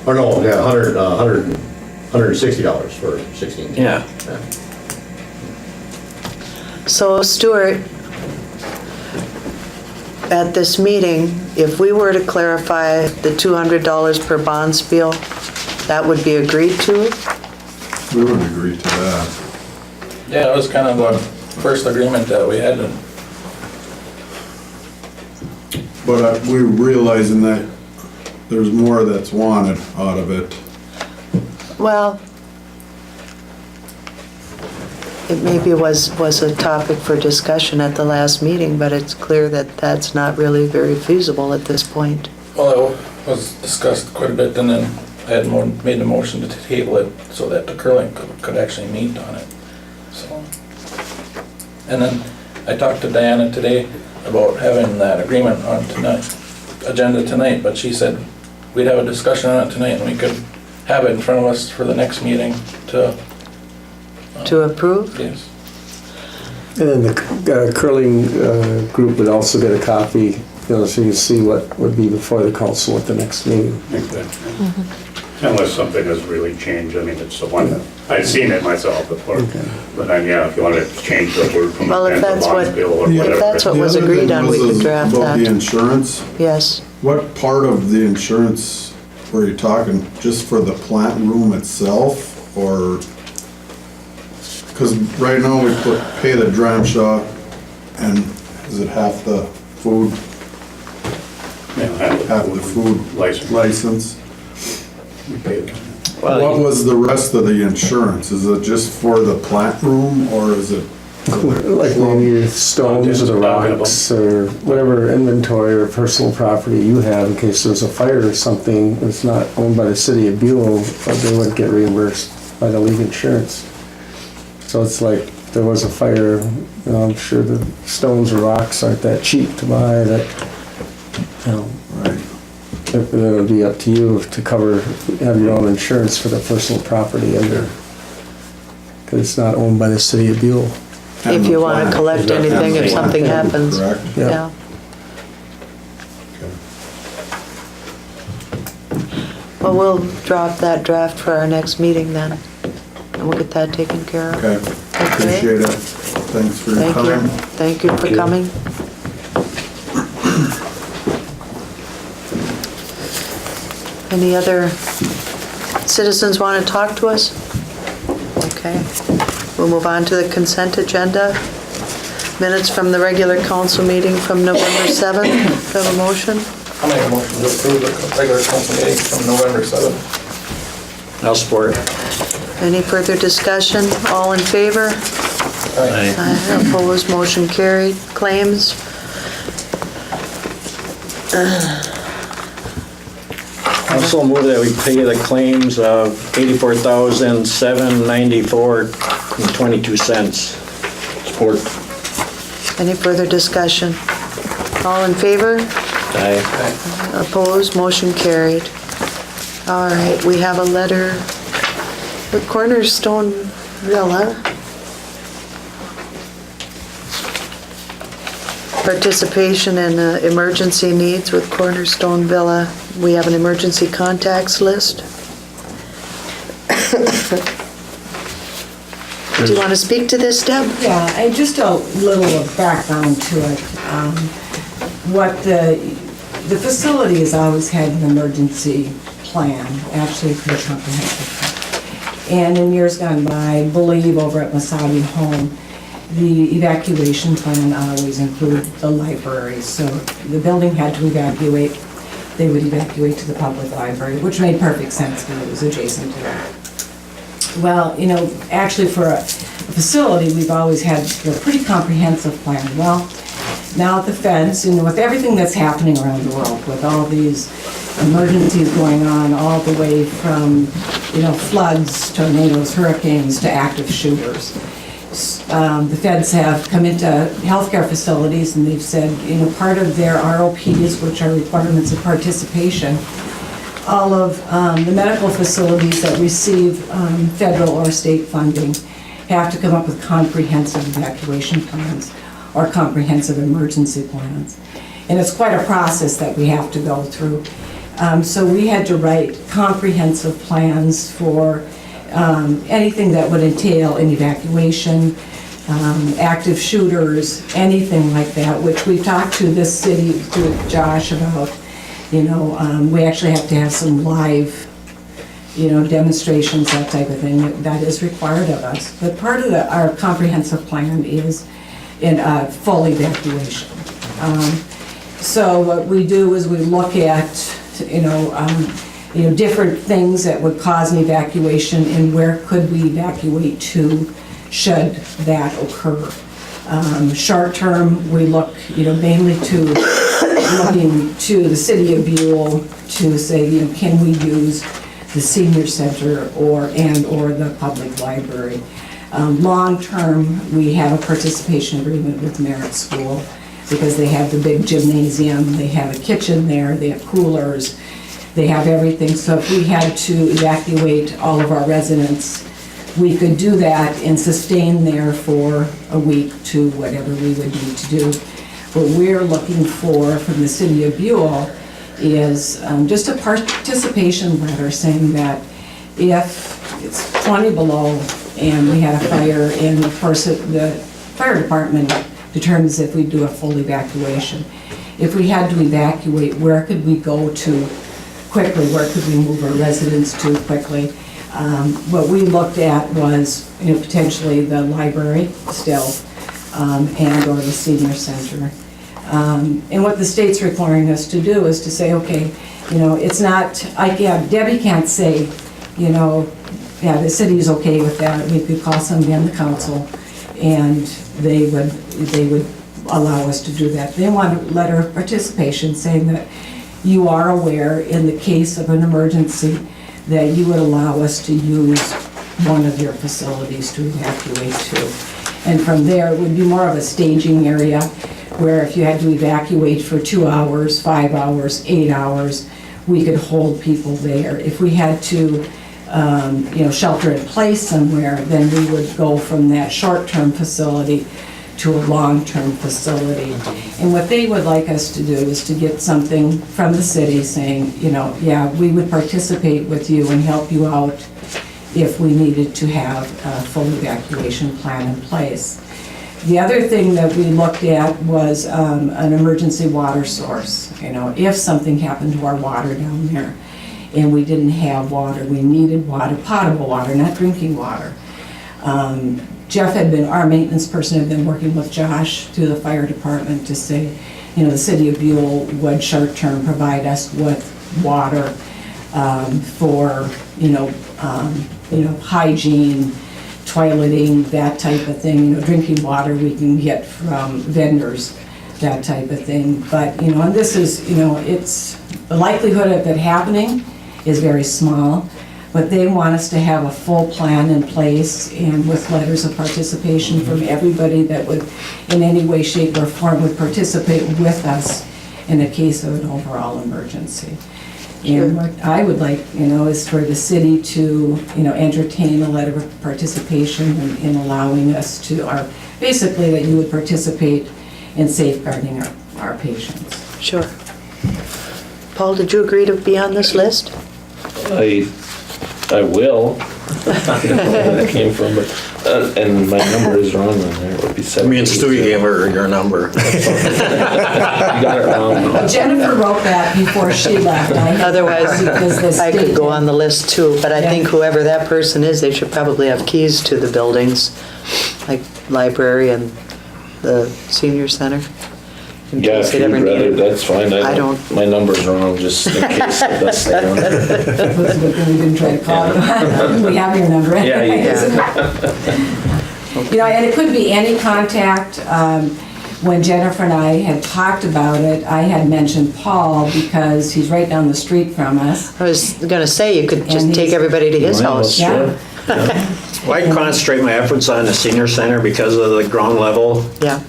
Or no, yeah, $160 for 16 teams. Yeah. So Stuart, at this meeting, if we were to clarify the $200 per Bonspiel, that would be agreed to? We would agree to that. Yeah, it was kind of the first agreement that we had. And But we're realizing that there's more that's wanted out of it. Well, it maybe was a topic for discussion at the last meeting, but it's clear that that's not really very feasible at this point. Well, it was discussed quite a bit, and then I had made the motion to table it so that the curling could actually meet on it. So, and then I talked to Diana today about having that agreement on agenda tonight, but she said we'd have a discussion on it tonight and we could have it in front of us for the next meeting to. To approve? Yes. And then the curling group would also get a copy, so you can see what would be before the council at the next meeting. Unless something has really changed, I mean, it's the one that, I've seen it myself before. But then, yeah, if you want to change the word from Well, if event to that's what- Bonspiel or Yeah. whatever. If that's what was The other agreed thing on, we was could draft About the that. insurance, Yes. what part of the insurance were you talking, just for the plant room itself, or? Cause right now we pay the dram shop, and is it half the food, Yeah, half the food license? We pay them. What was the rest of the insurance? Is it just for the plant room, or is it? Like maybe stones or the rocks or whatever inventory or personal property you have in case there's a fire or something that's not owned by the city of Buhl, but they wouldn't get reimbursed by the league insurance. So it's like, if there was a fire, you know, I'm sure the stones or rocks aren't that cheap to buy, that, you know, Right. it would be up to you to cover, have your own insurance for the personal property under, because it's not owned by the city of Buhl. And If the you want to plant. collect Is that- anything and if the something plant, happens. Correct. Yeah. Yeah. Well, we'll drop that draft for our next meeting then, and we'll get that taken care of. Okay, appreciate it. Thanks for your Thank you. time. Thank you for coming. Any other citizens want to talk to us? Okay. We'll move on to the consent agenda. Minutes from the regular council meeting from November 7th. Do you have a motion? I'll make a motion to approve the regular council meeting from November 7th. I'll support. Any further discussion? All in favor? Aye. Aye. Opposed, motion carried. Claims? Also move that we pay the claims of $84,794.22. Support. Any further discussion? All in favor? Aye. Opposed? Motion carried. All right, we have a letter with Cornerstone Villa. Participation in emergency needs with Cornerstone Villa. We have an emergency contacts list. Do you want to speak to this, Deb? Yeah, and just a little background to it. What the facility has always had an emergency plan, actually a pretty comprehensive plan. And in years gone by, I believe over at Masadi Home, the evacuation plan always included the library. So the building had to evacuate, they would evacuate to the public library, which made perfect sense because it was adjacent to that. Well, you know, actually for a facility, we've always had a pretty comprehensive plan. Well, now at the feds, you know, with everything that's happening around the world, with all these emergencies going on, all the way from, you know, floods, tornadoes, hurricanes, to active shooters. The feds have come into healthcare facilities and they've said, you know, part of their ROPs, which are requirements of participation, all of the medical facilities that receive federal or state funding have to come up with comprehensive evacuation plans or comprehensive emergency plans. And it's quite a process that we have to go through. So we had to write comprehensive plans for anything that would entail an evacuation, active shooters, anything like that, which we've talked to this city, to Josh about. You know, we actually have to have some live, you know, demonstrations, that type of thing, that is required of us. But part of our comprehensive plan is in full evacuation. So what we do is we look at, you know, different things that would cause an evacuation and where could we evacuate to should that occur. Short term, we look, you know, mainly to looking to the city of Buhl to say, you know, can we use the senior center or the public library. Long term, we have a participation agreement with Merit School because they have the big gymnasium, they have a kitchen there, they have coolers, they have everything. So if we had to evacuate all of our residents, we could do that and sustain there for a week to whatever we would need to do. What we're looking for from the city of Buhl is just a participation letter saying that if it's 20 below and we had a fire, and of course the fire department determines if we do a full evacuation. If we had to evacuate, where could we go to quickly? Where could we move our residents to quickly? What we looked at was, you know, potentially the library still, and or the senior center. And what the state's requiring us to do is to say, okay, you know, it's not, Debbie can't say, you know, yeah, the city's okay with that. We could call somebody on the council and they would allow us to do that. They want a letter of participation saying that you are aware in the case of an emergency that you would allow us to use one of your facilities to evacuate to. And from there, it would be more of a staging area where if you had to evacuate for 2 hours, 5 hours, 8 hours, we could hold people there. If we had to, you know, shelter in place somewhere, then we would go from that short-term facility to a long-term facility. And what they would like us to do is to get something from the city saying, you know, yeah, we would participate with you and help you out if we needed to have a full evacuation plan in place. The other thing that we looked at was an emergency water source. You know, if something happened to our water down there and we didn't have water, we needed water, potable water, not drinking water. Jeff had been, our maintenance person had been working with Josh through the fire department to say, you know, the city of Buhl would short-term provide us with water for, hygiene, toileting, that type of thing. You know, drinking water we can get from vendors, that type of thing. But, you know, and this is, you know, it's the likelihood of it happening is very small. But they want us to have a full plan in place and with letters of participation from everybody that would, in any way, shape, or form, would participate with us in a case of an overall emergency. And what I would like, is for the city to, entertain a letter of participation in allowing us to, basically that you would participate in safeguarding our patients. Sure. Paul, did you agree to be on this list? I will. I don't know where that came from, but, and my number is wrong on there, it would be 7. Me and Stewie gave her your number. You got it wrong. Jennifer wrote that before she left. Otherwise, I could go on the list too, but I Yeah. think whoever that person is, they should probably have keys to the buildings, like library and the senior center. in Yeah, case if they'd you'd ever need rather, it. that's fine. I don't- My number's wrong, just in case it does stay on there. That's a good thing we didn't try to call you. We have your number Yeah, you anyways. And it could be any contact. When Jennifer and I had talked about it, I had mentioned Paul because he's right down the street from us. I was gonna say, you could And just take he's- everybody to his Well, house. Yeah. Well, I concentrate my efforts on the senior center because of the ground level Yeah,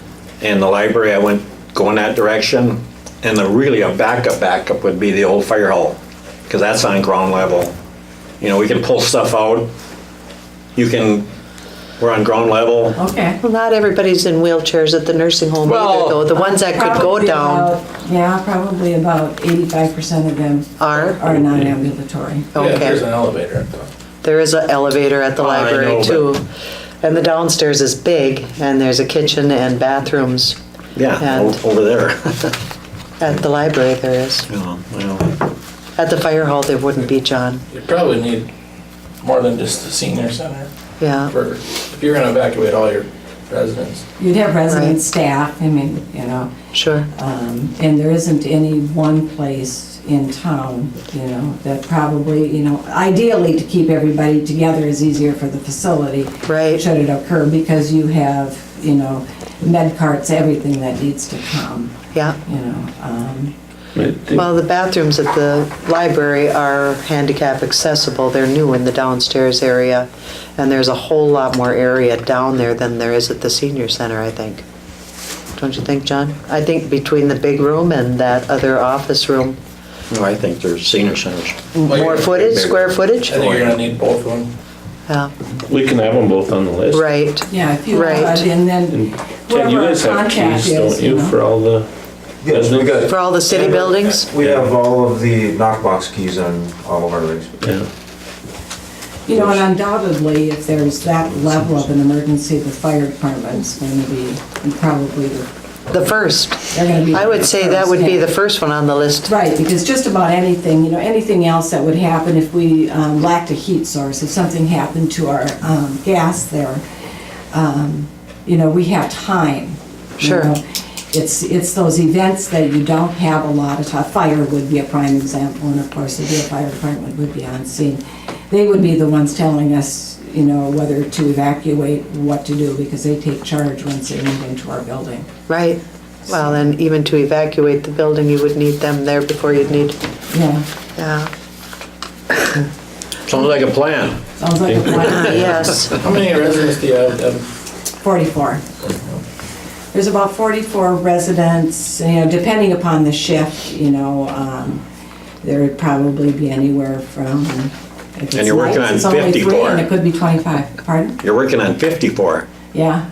and the library. I went going that direction. And really a backup would be the old fire hall, because that's on ground level. We can pull stuff out. We're on ground level. Okay. well, not everybody's in wheelchairs at the nursing home either, Well- though. The ones that could go Probably down probably about 85% of them are, are non-ambulatory. Yeah, okay. there's an elevator at the. There is an elevator at the Oh, I library know, too. And the downstairs is big, and there's a kitchen and bathrooms Yeah, And- over there. at the library, there is. Well, At the fire hall, there wouldn't be, John. You probably need more than just the senior center Yeah, for, if you're gonna evacuate all your residents. You'd have resident Right. staff, sure. and there isn't any one place in town, that probably, ideally to keep everybody together is easier for the facility. Right. Should it occur, because you have, med carts, everything that needs to come, Yeah. Well, the bathrooms at the library are handicap accessible. They're new in the downstairs area. And there's a whole lot more area down there than there is at the senior center, I think. Don't you think, John? I think between the big room and that other office room, no, I think there's senior centers. more footage, square footage? I think you're gonna need both of them. Yeah, We can have them both on the list. right. Yeah, if you would, Right. and then And Ken, whoever you our guys have contact keys, don't is, you, for all the Yes, we got. For all the city buildings? We have all of the knockbox keys on all of our rigs. Yeah. And undoubtedly, if there's that level of an emergency, the fire department's going to be probably The first. they're going to be. I would say that would be the first, first one on the list. yeah. Right, because just about anything, anything else that would happen if we lacked a heat source, if something happened to our gas there, we have time. you Sure. know. It's those events that you don't have a lot of time. Fire would be a prime example, and of course, the fire department would be on scene. They would be the ones telling us, whether to evacuate, what to do, because they take charge once they move into our building. Right. Well, and even to evacuate the building, you would need them there before you'd need, Yeah, yeah. Sounds like a plan. sounds like a plan. Yes. How many residents do you have, Deb? 44. There's about 44 residents, depending upon the shift, there would probably be anywhere from, if it's And you're working nights, on it's only 3, 54. and it could be 25. Pardon? You're working on 54. Yeah.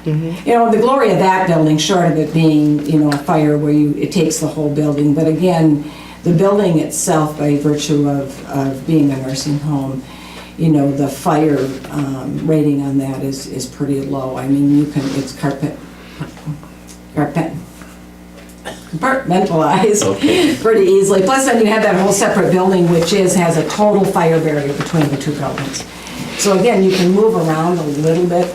The glory of that building, short of it being, a fire where it takes the whole building, but again, the building itself, by virtue of being a nursing home, the fire rating on that is pretty low. I mean, it's compartmentalized pretty easily. Plus, then you have that whole separate building, which has a total fire barrier between the two buildings. So again, you can move around a little bit,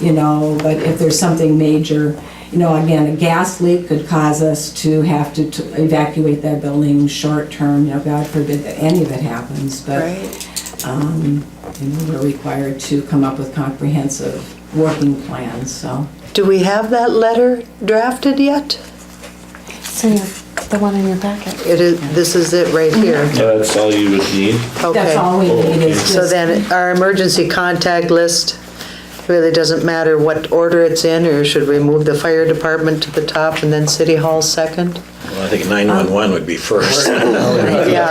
but if there's something major, again, a gas leak could cause us to have to evacuate that building short term, God forbid that any of it happens, but Right. we're required to come up with comprehensive working plans, so. Do we have that letter drafted yet? So The one in your packet. It is, this is it right here. Yeah, that's all you would need. That's Okay. all we need is So just, then our emergency contact list really doesn't matter what order it's in, or should we move the fire department to the top and then city hall second? Well, I think 911 would be first. Yeah. well, really, Yeah.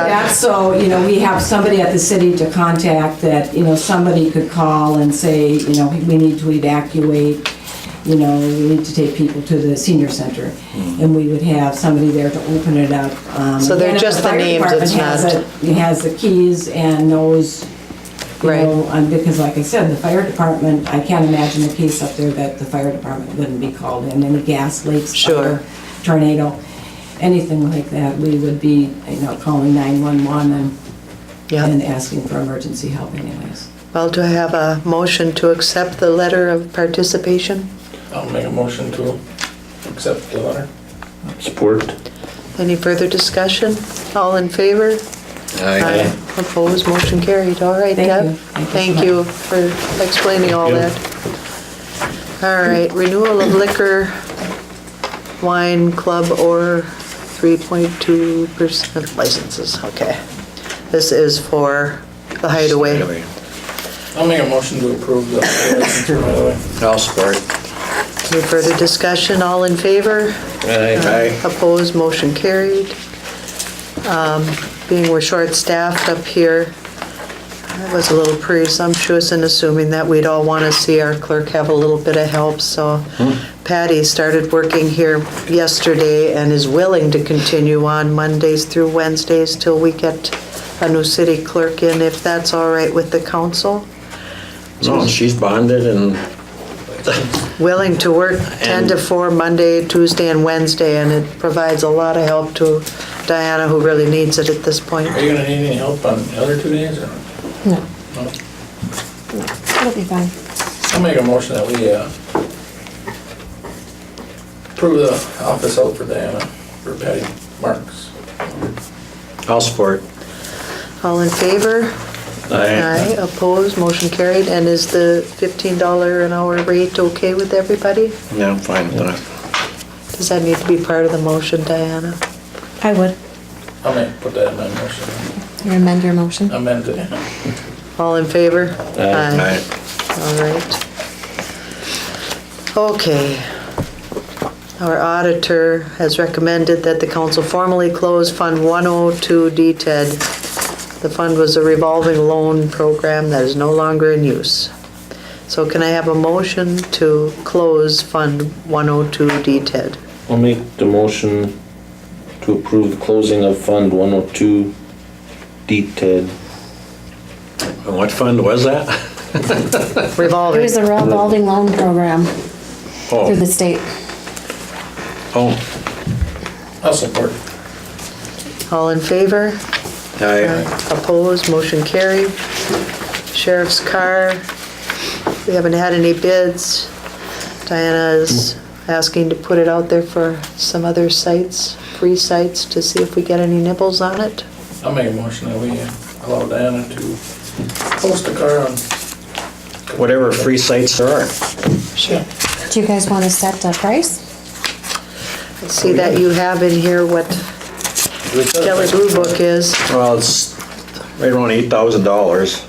that's so, we have somebody at the city to contact that, somebody could call and say, we need to evacuate, we need to take people to the senior center. And we would have somebody there to open it up. So they're Again, if just the fire names, department it's has not- it- Has the keys and knows, Right. because like I said, the fire department, I can't imagine a case up there that the fire department wouldn't be called in, any gas leaks, Sure. fire, tornado, anything like that, we would be, calling 911 Yeah. and asking for emergency help anyways. Well, do I have a motion to accept the letter of participation? I'll make a motion to accept the letter. Support. Any further discussion? All in favor? Aye. Opposed, motion carried. All right, Thank Deb. you. Thank you for explaining all that. All right, renewal of liquor, wine club or 3.2% licenses, okay. This is for the Hideaway. I'll make a motion to approve the license for Hideaway. I'll support. Any further discussion? All in favor? Aye. Opposed, motion carried. Being we're short-staffed up here, I was a little presumptuous in assuming that we'd all want to see our clerk have a little bit of help, so Patty started working here yesterday and is willing to continue on Mondays through Wednesdays till we get a new city clerk in, if that's all right with the council. No, she's bonded and Willing to work 10 to 4 Monday, Tuesday, and Wednesday, and it provides a lot of help to Diana, who really needs it at this point. Are you gonna need any help on the other 2 days or? No, No? it'll be fine. I'll make a motion that we approve the office help for Diana, for Patty Marks. I'll support. All in favor? Aye. Opposed, motion carried, and is the $15 an hour rate okay with everybody? Yeah, I'm fine with that. Does that need to be part of the motion, Diana? I would. I'll put that in my motion. You amend your motion? Amend it. All in favor? Aye. All right. Okay. Our auditor has recommended that the council formally close Fund 102 DTED. The fund was a revolving loan program that is no longer in use. So can I have a motion to close Fund 102 DTED? I'll make the motion to approve the closing of Fund 102 DTED. And what fund was that? It Revolving. was a revolving loan program through the state. Oh, I'll support. All in favor? aye. Opposed, motion carried. Sheriff's car, we haven't had any bids. Diana is asking to put it out there for some other sites, free sites, to see if we get any nibbles on it. I'll make a motion that we allow Diana to post a car on. Whatever free sites there are. Sure. Do you guys want to set a price? I see that you have in here what Kelly Blue Book is. Well, it's right around $8,000.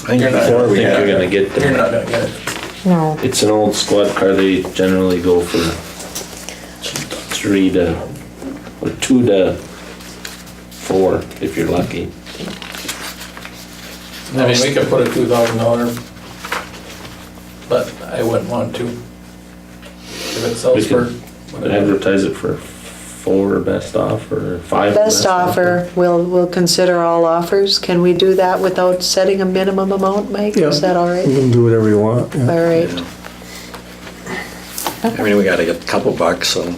I think You're not- before I we think you're had, gonna get You're there. not gonna get it. No. It's an old squad car, they generally go for 2 to 4 if you're lucky. I mean, we could put a $2,000, but I wouldn't want to. If it sells We for, could whatever. advertise it for 4 best offer, or 5 Best offer, we'll consider all offers. Can we do that without setting a minimum amount, Mike? Yeah. Is that all right? You can do whatever you want. yeah. All right. I mean, we gotta get a couple bucks, so.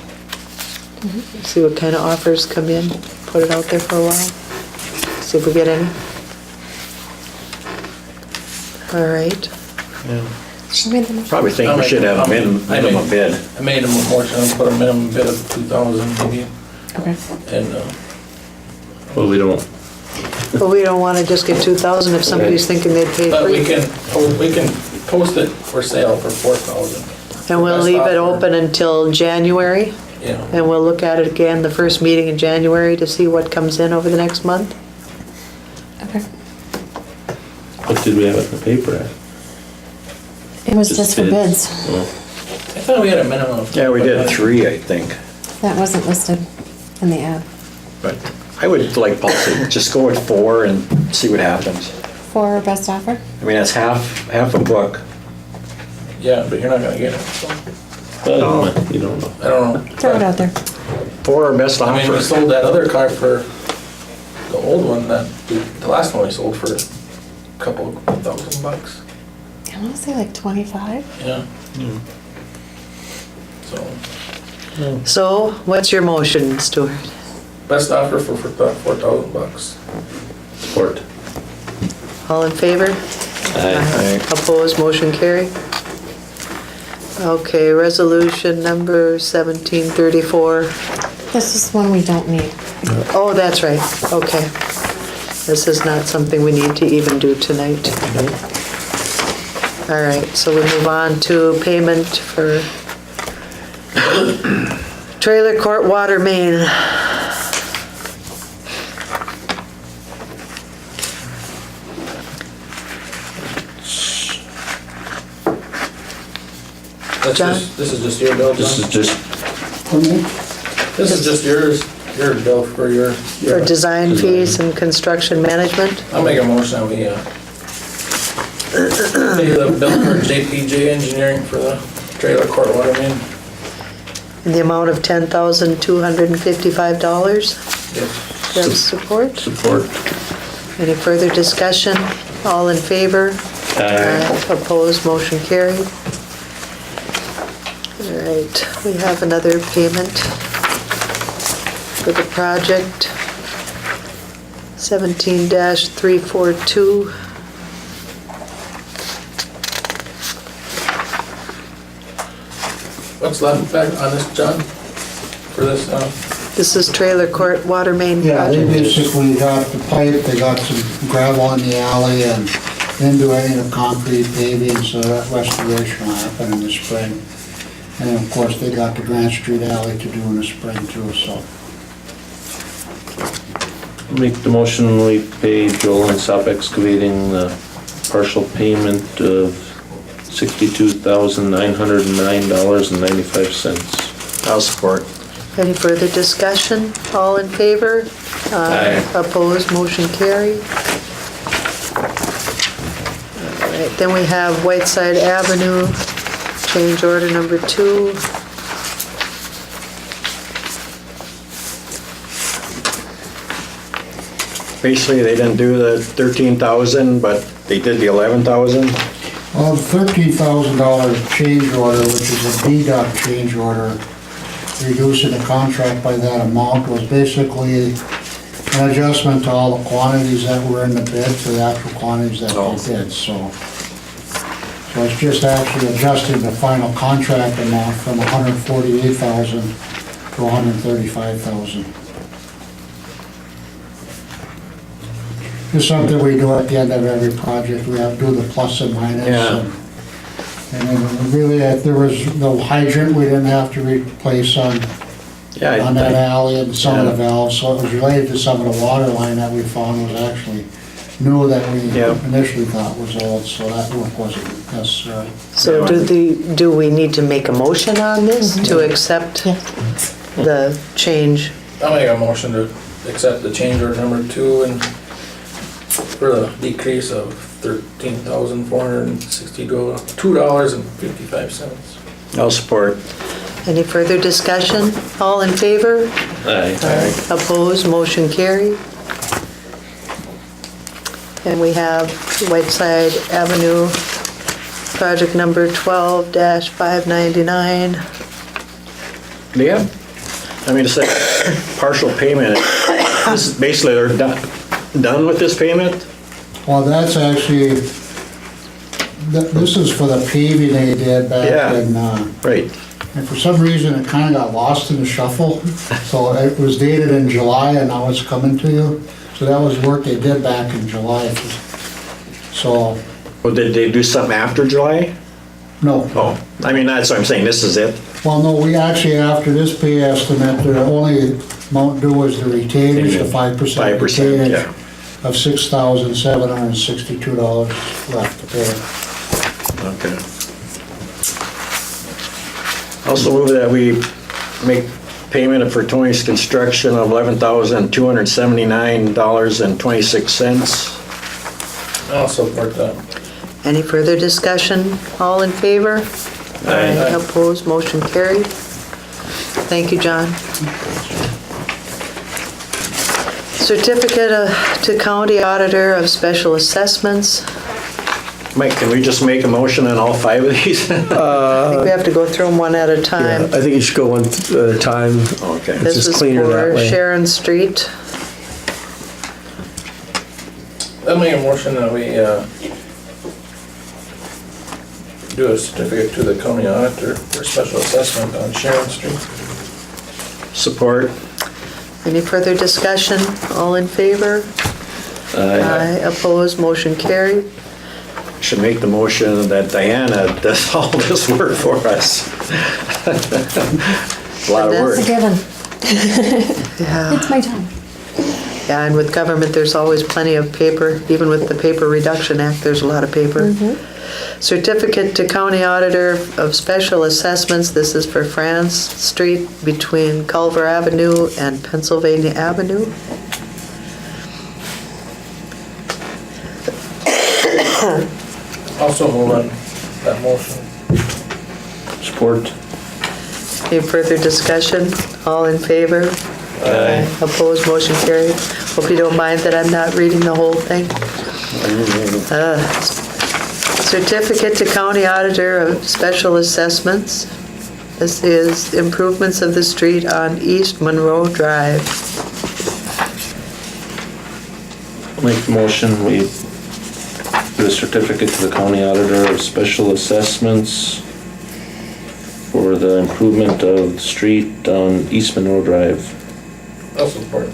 See what kind of offers come in, put it out there for a while. See if we get any. All right. She made the motion. Probably think we should have a minimum bid. I made a motion, I'll put a minimum bid of 2,000 maybe, Okay. and, Well, we don't, But we don't want to just get 2,000 if somebody's thinking they'd pay but we free. can post it for sale for 4,000. And we'll Best leave it offer. open until January, Yeah. and we'll look at it again the first meeting in January to see what comes in over the next month. Okay. What did we have in the paper at? It was just for bids. Oh, I thought we had a minimum of. Yeah, we did 3, I think. That wasn't listed in the ad. But I would like possibly just go with 4 and see what happens. For best offer? I mean, that's half a book. Yeah, but you're not gonna get it, so, Well, you don't know. I don't know. Throw it out there. 4 or best I mean, we offer. sold that other car for, the old one, the last one we sold for a couple $1,000. I want to say like 25. Yeah. So, So, what's your motion, Stuart? best offer for $4,000. Support. All in favor? Aye. Opposed, motion carried. Okay, resolution number 1734. This is one we don't need. Oh, that's right, okay. This is not something we need to even do tonight. All right, so we move on to payment for trailer court water main. John? This is just your bill, This is John? just, This is just yours, your bill for your. For design fees and construction management. I'll make a motion that we, pay the bill for JPJ Engineering for the trailer court water main. In the amount of $10,255. Yep. Do you have support? support. Any further discussion? All in favor? Aye. Opposed, motion carried. All right, we have another payment for the project, 17-342. What's left back on this, John? For this, This is trailer court water main Yeah, they project. basically got the pipe, they got some gravel in the alley and then do any of the concrete paving, so that restoration will happen in the spring. And then, of course, they got the Grant Street alley to do in the spring too, so. Make the motion, we pay Joel and Sop Excavating the partial payment of $62,909.95. I'll support. Any further discussion? All in favor? Aye. Opposed, motion carried. All right, then we have Whiteside Avenue, change order number 2. Basically, they didn't do the 13,000, but they did the 11,000. Well, the $13,000 change order, which is a deduct change order, reducing the contract by that amount was basically an adjustment to all the quantities that were in the bid to the actual quantities that Oh. they did, so. So it's just actually adjusting the final contract amount from $148,000 to $135,000. It's something we do at the end of every project, we have to do the plus and minus. Yeah. And then really, if there was no hydrant, we didn't have to replace on that alley and some of the valves, so it was related to some of the water line that we found was actually new that we Yeah. initially thought was old, so that work wasn't necessary. So do we need to make a motion on this to accept the change? I'll make a motion to accept the change order number 2 and for the decrease of $13,462.55. I'll support. Any further discussion? All in favor? Aye. Opposed, motion carried. And we have Whiteside Avenue, project number 12-599. Yeah. I mean, it's a partial payment. This is basically, they're done with this payment? Well, that's actually, this is for the paving they did back Yeah. in, Right. and for some reason, it kinda got lost in the shuffle. So it was dated in July and now it's coming to you. So that was work they did back in July. So, Well, did they do something after July? No. Oh, I mean, that's what I'm saying, this is it? Well, no, we actually, after this pay estimate, the only amount due is the retainage, the 5% 5%, retainage yeah. of $6,762 left to pay. Okay. Also move that we make payment for Tony's Construction of $11,279.26. I'll support that. Any further discussion? All in favor? Aye. Opposed, motion carried. Thank you, John. Certificate to County Auditor of Special Assessments. Mike, can we just make a motion on all 5 of these? I think we have to go through them one at a Yeah, time. I think you should go one at a time. Okay. This just is cleaner that for way. Sharon Street. I'll make a motion that we do a certificate to the county auditor for special assessment on Sharon Street. Support. Any further discussion? All in favor? Aye. Opposed, motion carried. Should make the motion that Diana does all this work for us. A lot of It's a work. given. Yeah. It's my time. Yeah, and with government, there's always plenty of paper. Even with the Paper Reduction Act, there's a lot of paper. Certificate to County Auditor of Special Assessments. This is for France Street between Culver Avenue and Pennsylvania Avenue. Also move on that motion. Support. Any further discussion? All in favor? Aye. Opposed, motion carried. Hope you don't mind that I'm not reading the whole thing. Certificate to County Auditor of Special Assessments. This is improvements of the street on East Monroe Drive. Make the motion, we do a certificate to the county auditor of special assessments for the improvement of the street on East Monroe Drive. I'll support.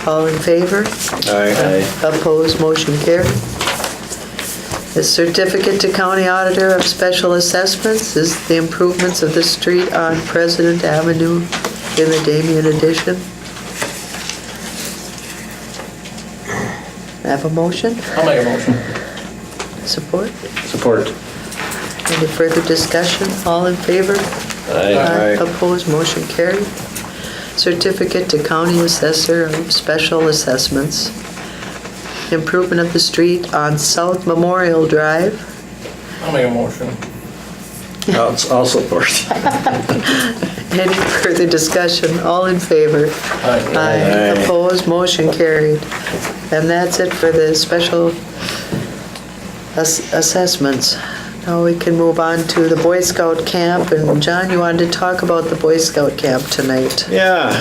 All in favor? Aye. Opposed, motion carried. The certificate to County Auditor of Special Assessments is the improvements of the street on President Avenue in the Damien addition. Have a motion? I'll make a motion. Support? Support. Any further discussion? All in favor? Aye. Opposed, motion carried. Certificate to County Assessor of Special Assessments. Improvement of the street on South Memorial Drive. I'll make a motion. I'll support. Any further discussion? All in favor? Aye. Aye. Opposed, motion carried. And that's it for the special assessments. Now we can move on to the Boy Scout camp. And John, you wanted to talk about the Boy Scout camp tonight. Yeah.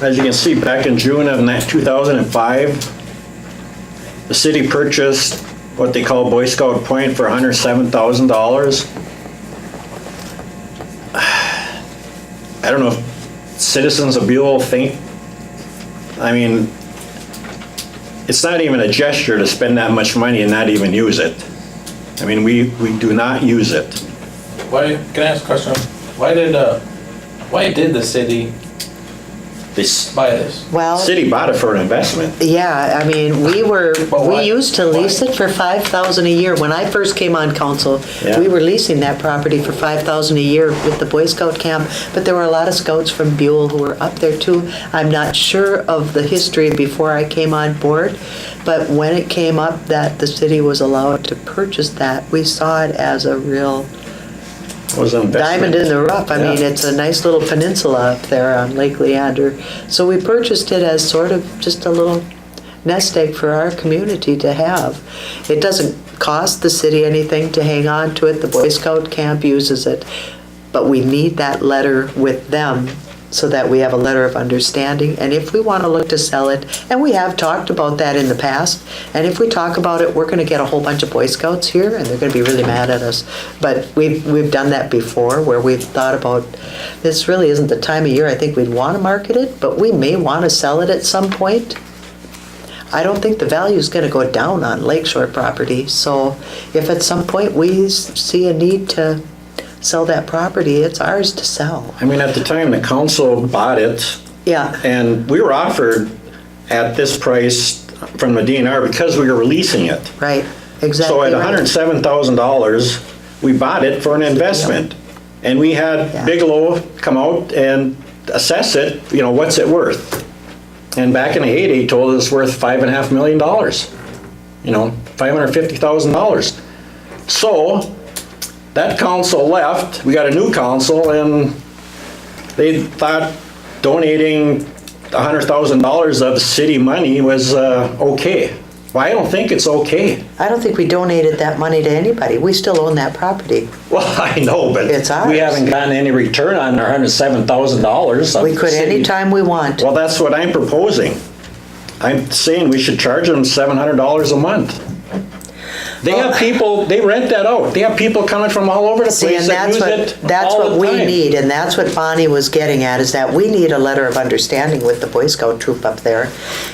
As you can see, back in June of 2005, the city purchased what they call Boy Scout Point for $107,000. I don't know if citizens of Buhl think, I mean, it's not even a gesture to spend that much money and not even use it. I mean, we do not use it. Why, can I ask a question? Why did the city The buy this? Well, city bought it for an investment. yeah, I mean, we why- used to lease it for $5,000 a year. When I first came on council, Yeah. we were leasing that property for $5,000 a year with the Boy Scout camp, but there were a lot of scouts from Buhl who were up there too. I'm not sure of the history before I came on board, but when it came up that the city was allowed to purchase that, we saw it as a real It was an investment. diamond in the rough. I mean, Yeah. it's a nice little peninsula up there on Lake Leander. So we purchased it as sort of just a little nest egg for our community to have. It doesn't cost the city anything to hang on to it. The Boy Scout camp uses it. But we need that letter with them so that we have a letter of understanding. And if we want to look to sell it, and we have talked about that in the past, and if we talk about it, we're going to get a whole bunch of Boy Scouts here, and they're going to be really mad at us. But we've done that before, where we've thought about, this really isn't the time of year I think we'd want to market it, but we may want to sell it at some point. I don't think the value is gonna go down on lakeshore property. So if at some point we see a need to sell that property, it's ours to sell. I mean, at the time the council bought it, Yeah, and we were offered at this price from the DNR because we were releasing it. right, exactly So at right. $107,000, we bought it for an investment. And we Yeah. had Bigelow come out and assess it, what's it worth? And back in the heyday, he told us it's worth $5.5 million. $550,000. So that council left, we got a new council, and they thought donating $100,000 of city money was okay. Well, I don't think it's okay. I don't think we donated that money to anybody. We still own that property. Well, I know, but It's ours. we haven't gotten any return on our $107,000. We could anytime we want. Well, that's what I'm proposing. I'm saying we should charge them $700 a month. They have people, they rent that out. They have people coming from all over the See, place and that use it that's all what the we time. need, and that's what Bonnie was getting at, is that we need a letter of understanding with the Boy Scout troop up there.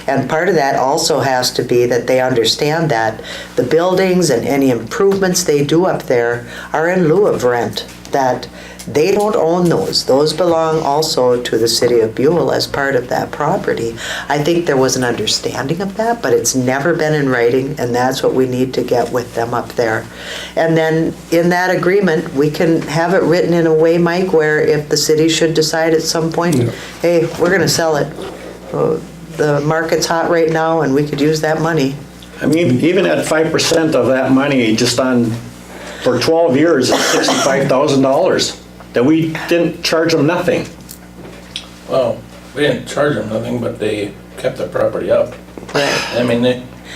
And part of that also has to be that they understand that the buildings and any improvements they do up there are in lieu of rent, that they don't own those. Those belong also to the city of Buhl as part of that property. I think there was an understanding of that, but it's never been in writing, and that's what we need to get with them up there. And then in that agreement, we can have it written in a way, Mike, where if the city should decide at some point, hey, we're gonna sell it. The market's hot right now and we could use that money. I mean, even at 5% of that money, just for 12 years, it's $65,000, that we didn't charge them nothing. Well, we didn't charge them nothing, but they kept the property up. Right. I mean,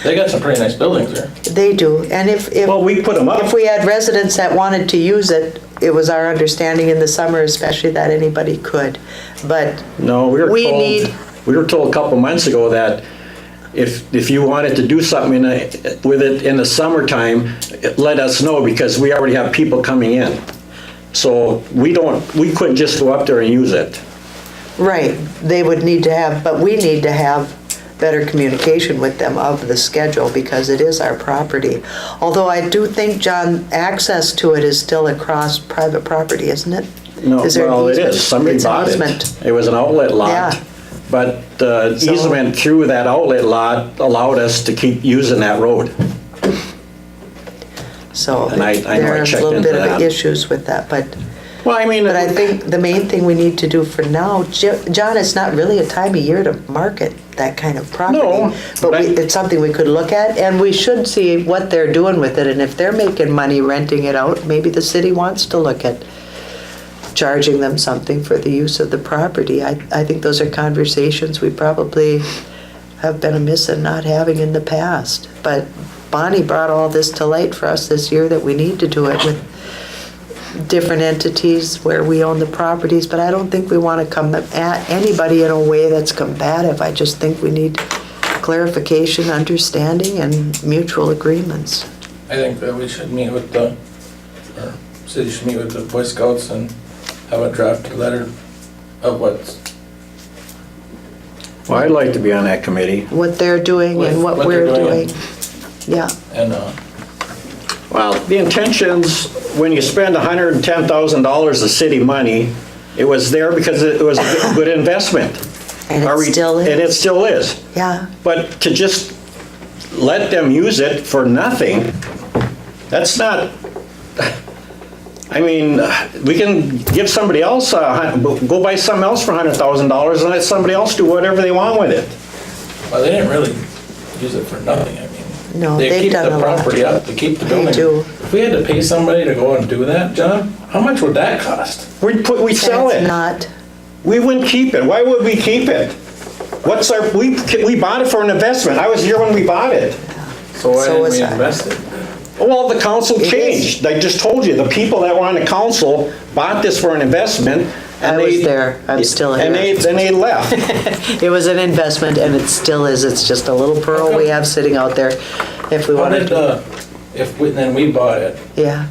they got some pretty nice buildings there. They do, and if Well, we put them up. if we had residents that wanted to use it, it was our understanding in the summer especially that anybody could. But No, we were told a couple months ago that if you wanted to do something with it in the summertime, let us know, because we already have people coming in. So we couldn't just go up there and use it. right, they would need to have, but we need to have better communication with them of the schedule because it is our property. Although I do think, John, access to it is still across private property, isn't it? No, Is there an well, it easement? is. Somebody It's an bought easement. it. It was an outlet lot. Yeah. But the easement through that outlet lot allowed us to keep using that road. So And I know I there's a checked little into bit of that. issues with that, but Well, I mean, I think the main thing we need to do for now, John, it's not really a time of year to market that kind of property. No, But but it's something we could look at, and we should see what they're doing with it, and if they're making money renting it out, maybe the city wants to look at charging them something for the use of the property. I think those are conversations we probably have been amiss in not having in the past. But Bonnie brought all this to light for us this year, that we need to do it with different entities where we own the properties, but I don't think we want to come at anybody in a way that's combative. I just think we need clarification, understanding, and mutual agreements. I think that we should meet with or city should meet with the Boy Scouts and have a draft letter of what's. well, I'd like to be on that committee. What they're doing and what What we're they're doing. doing. Yeah, And, Well, the intentions, when you spend $110,000 of city money, it was there because it was a good investment. and Are it we- still And it is. still is. Yeah, But to just let them use it for nothing, that's not, I mean, we can give somebody else, go buy something else for $100,000 and let somebody else do whatever they want with it. well, they didn't really use it for nothing, I mean. no, They they've keep done the a lot. property up, they keep the They building. do. If we had to pay somebody to go and do that, John, how much would that cost? We sell That's it. not, We wouldn't keep it. Why would we keep it? We bought it for an investment. I was here when we bought it. So why So didn't was we I. invest it? Well, the council It is. changed. I just told you, the people that were on the council bought this for an investment. And I was they- there. I'm still And here. then they left. it was an investment and it still is. It's just a little pearl we have sitting out there if we How wanted did, to. then we bought it, Yeah.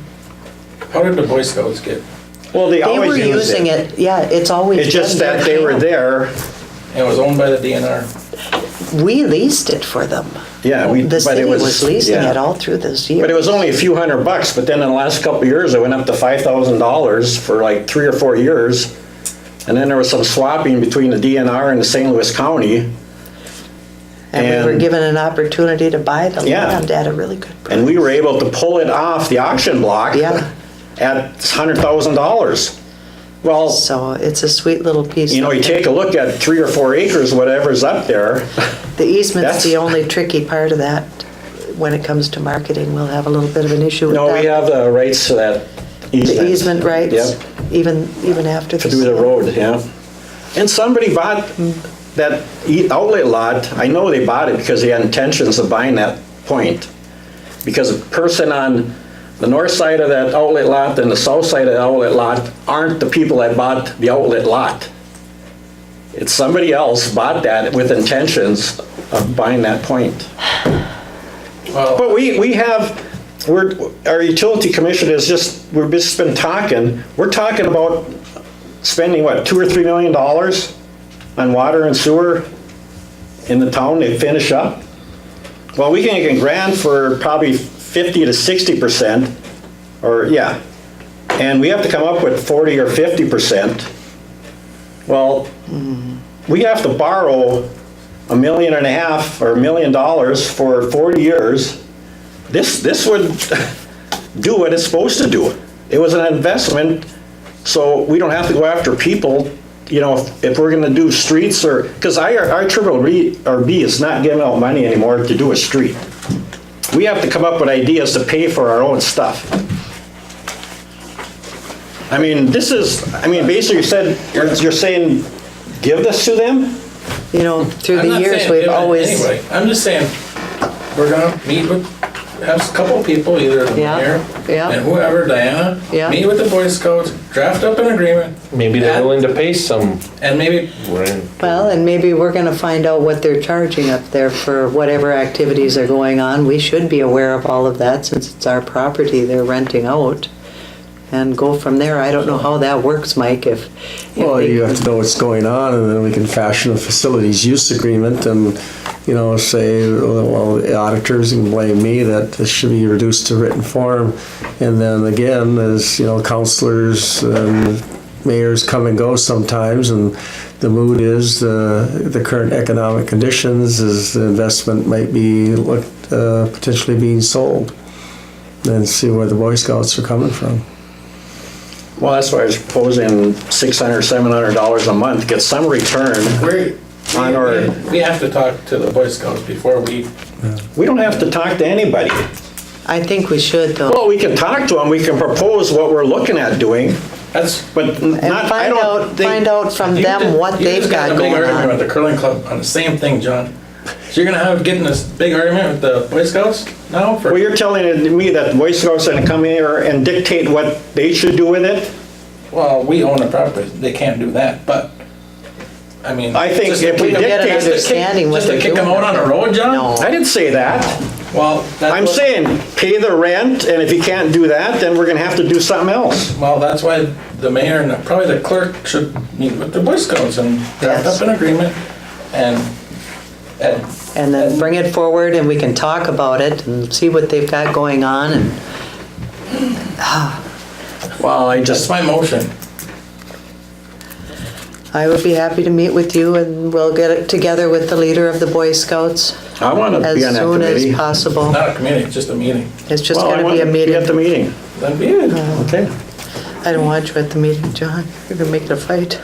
how did the Boy Scouts get, Well, they They were always used using it. Yeah, it's always It's just been that their they were camp. there. it was owned by the DNR? we leased it for them. Yeah, The but city it was leasing yeah. it all through this year. But it was only a few $100, but then in the last couple of years, it went up to $5,000 for like 3 or 4 years. And then there was some swapping between the DNR and the St. Louis County. And we were and- given an opportunity to buy the Yeah. land at a really good price. And we were able to pull it off the auction block Yeah. at $100,000. Well, So it's a sweet little piece. you know, you up there. take a look at 3 or 4 acres, whatever's up there. The easement's That's- the only tricky part of that. When it comes to marketing, we'll have a little bit of an issue with that. No, we have the rights to that easement. The easement rights, Yep, even after the. to do the road, yeah. And somebody bought that outlet lot, I know they bought it because they had intentions of buying that point. Because a person on the north side of that outlet lot and the south side of the outlet lot aren't the people that bought the outlet lot. It's somebody else bought that with intentions of buying that point. Well, But we have, our utility commission is just, we've just been talking, we're talking about spending what, $2 or $3 million on water and sewer in the town to finish up? Well, we can get a grant for probably 50 to 60%, or yeah, and we have to come up with 40 or 50%. Well, we have to borrow $1.5 million or $1 million for 40 years. This would do what it's supposed to do. It was an investment, so we don't have to go after people, you know, if we're gonna do streets or, because our B is not giving out money anymore to do a street. We have to come up with ideas to pay for our own stuff. I mean, basically you're saying, give this to them? You know, through I'm the not years, saying we've give it always. anyway. I'm just saying, we're gonna meet with, have a couple people, either the Yeah, mayor yeah. and whoever, Diana. Yeah. Meet with the Boy Scouts, draft up an agreement. Maybe they're and- willing to pay some. And maybe, Well, and maybe we're gonna find out what they're charging up there for whatever activities are going on. We should be aware of all of that since it's our property they're renting out. And go from there. I don't know how that works, Mike, if Well, they- you have to know what's going on, and then we can fashion a facilities use agreement and, you know, say, well, the auditors can blame me that this should be reduced to written form. And then again, as, you know, counselors and mayors come and go sometimes, and the mood is the current economic conditions is the investment might be potentially being sold. And see where the Boy Scouts are coming from. Well, that's why I was proposing $600, $700 a month, get some return on our, we have to talk to the Boy Scouts before we, we don't have to talk to anybody. I think we should though. Well, we can talk to them, we can propose what we're looking at doing, that's. but And not, I find don't out think. from You them just- what you they've just got a big going argument on. with the curling club on the same thing, John. So you're gonna getting this big argument with the Boy Scouts now for? Well, you're telling me that the Boy Scouts are gonna come in here and dictate what they should do with it? Well, we own the property, they can't do that, but, I mean. I think just if to we kick- Get an dictate- just to kick- understanding what Just to they're kick them doing. out on the road, John? No. I didn't say that. Well, that's I'm what- saying, pay the rent, and if you can't do that, then we're gonna have to do something else. Well, that's why the mayor and probably the clerk should meet with the Boy Scouts and draft Yes. up an agreement and, And then bring it forward and we can talk about it and see what they've got going on and, Well, I that's just, my motion. I would be happy to meet with you and we'll get it together with the leader of the Boy Scouts I wanna as be on that soon as committee. possible. Not a committee, just a meeting. It's just Well, I gonna want be a to be at the meeting. meeting, Then be it. okay? I don't want you at the meeting, John. You're gonna make it a fight.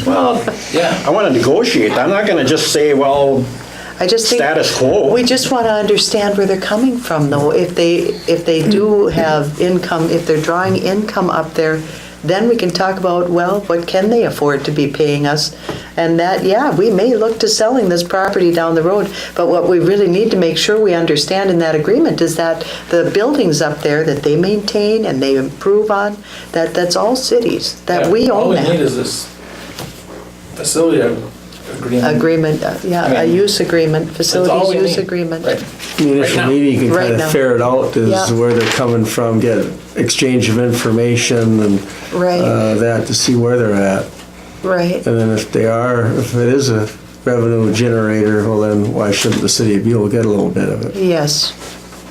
Well, Yeah. I wanna negotiate, I'm not gonna just say, well, I just think. status quo. We just want to understand where they're coming from, though. If they do have income, if they're drawing income up there, then we can talk about, well, what can they afford to be paying us? And that, yeah, we may look to selling this property down the road, but what we really need to make sure we understand in that agreement is that the buildings up there that they maintain and they improve on, that's all cities, that Yeah, we All own we need that. is this facility agreement. Agreement, yeah, I a mean, use agreement, all facilities we use need. agreement. Right. The initial Right now. meeting, you can Right kind now. of ferret out is Yeah. where they're coming from, get exchange of information and Right. that to see where they're at. Right. And then if it is a revenue generator, well then why shouldn't the city of Buhl get a little bit of it? Yes,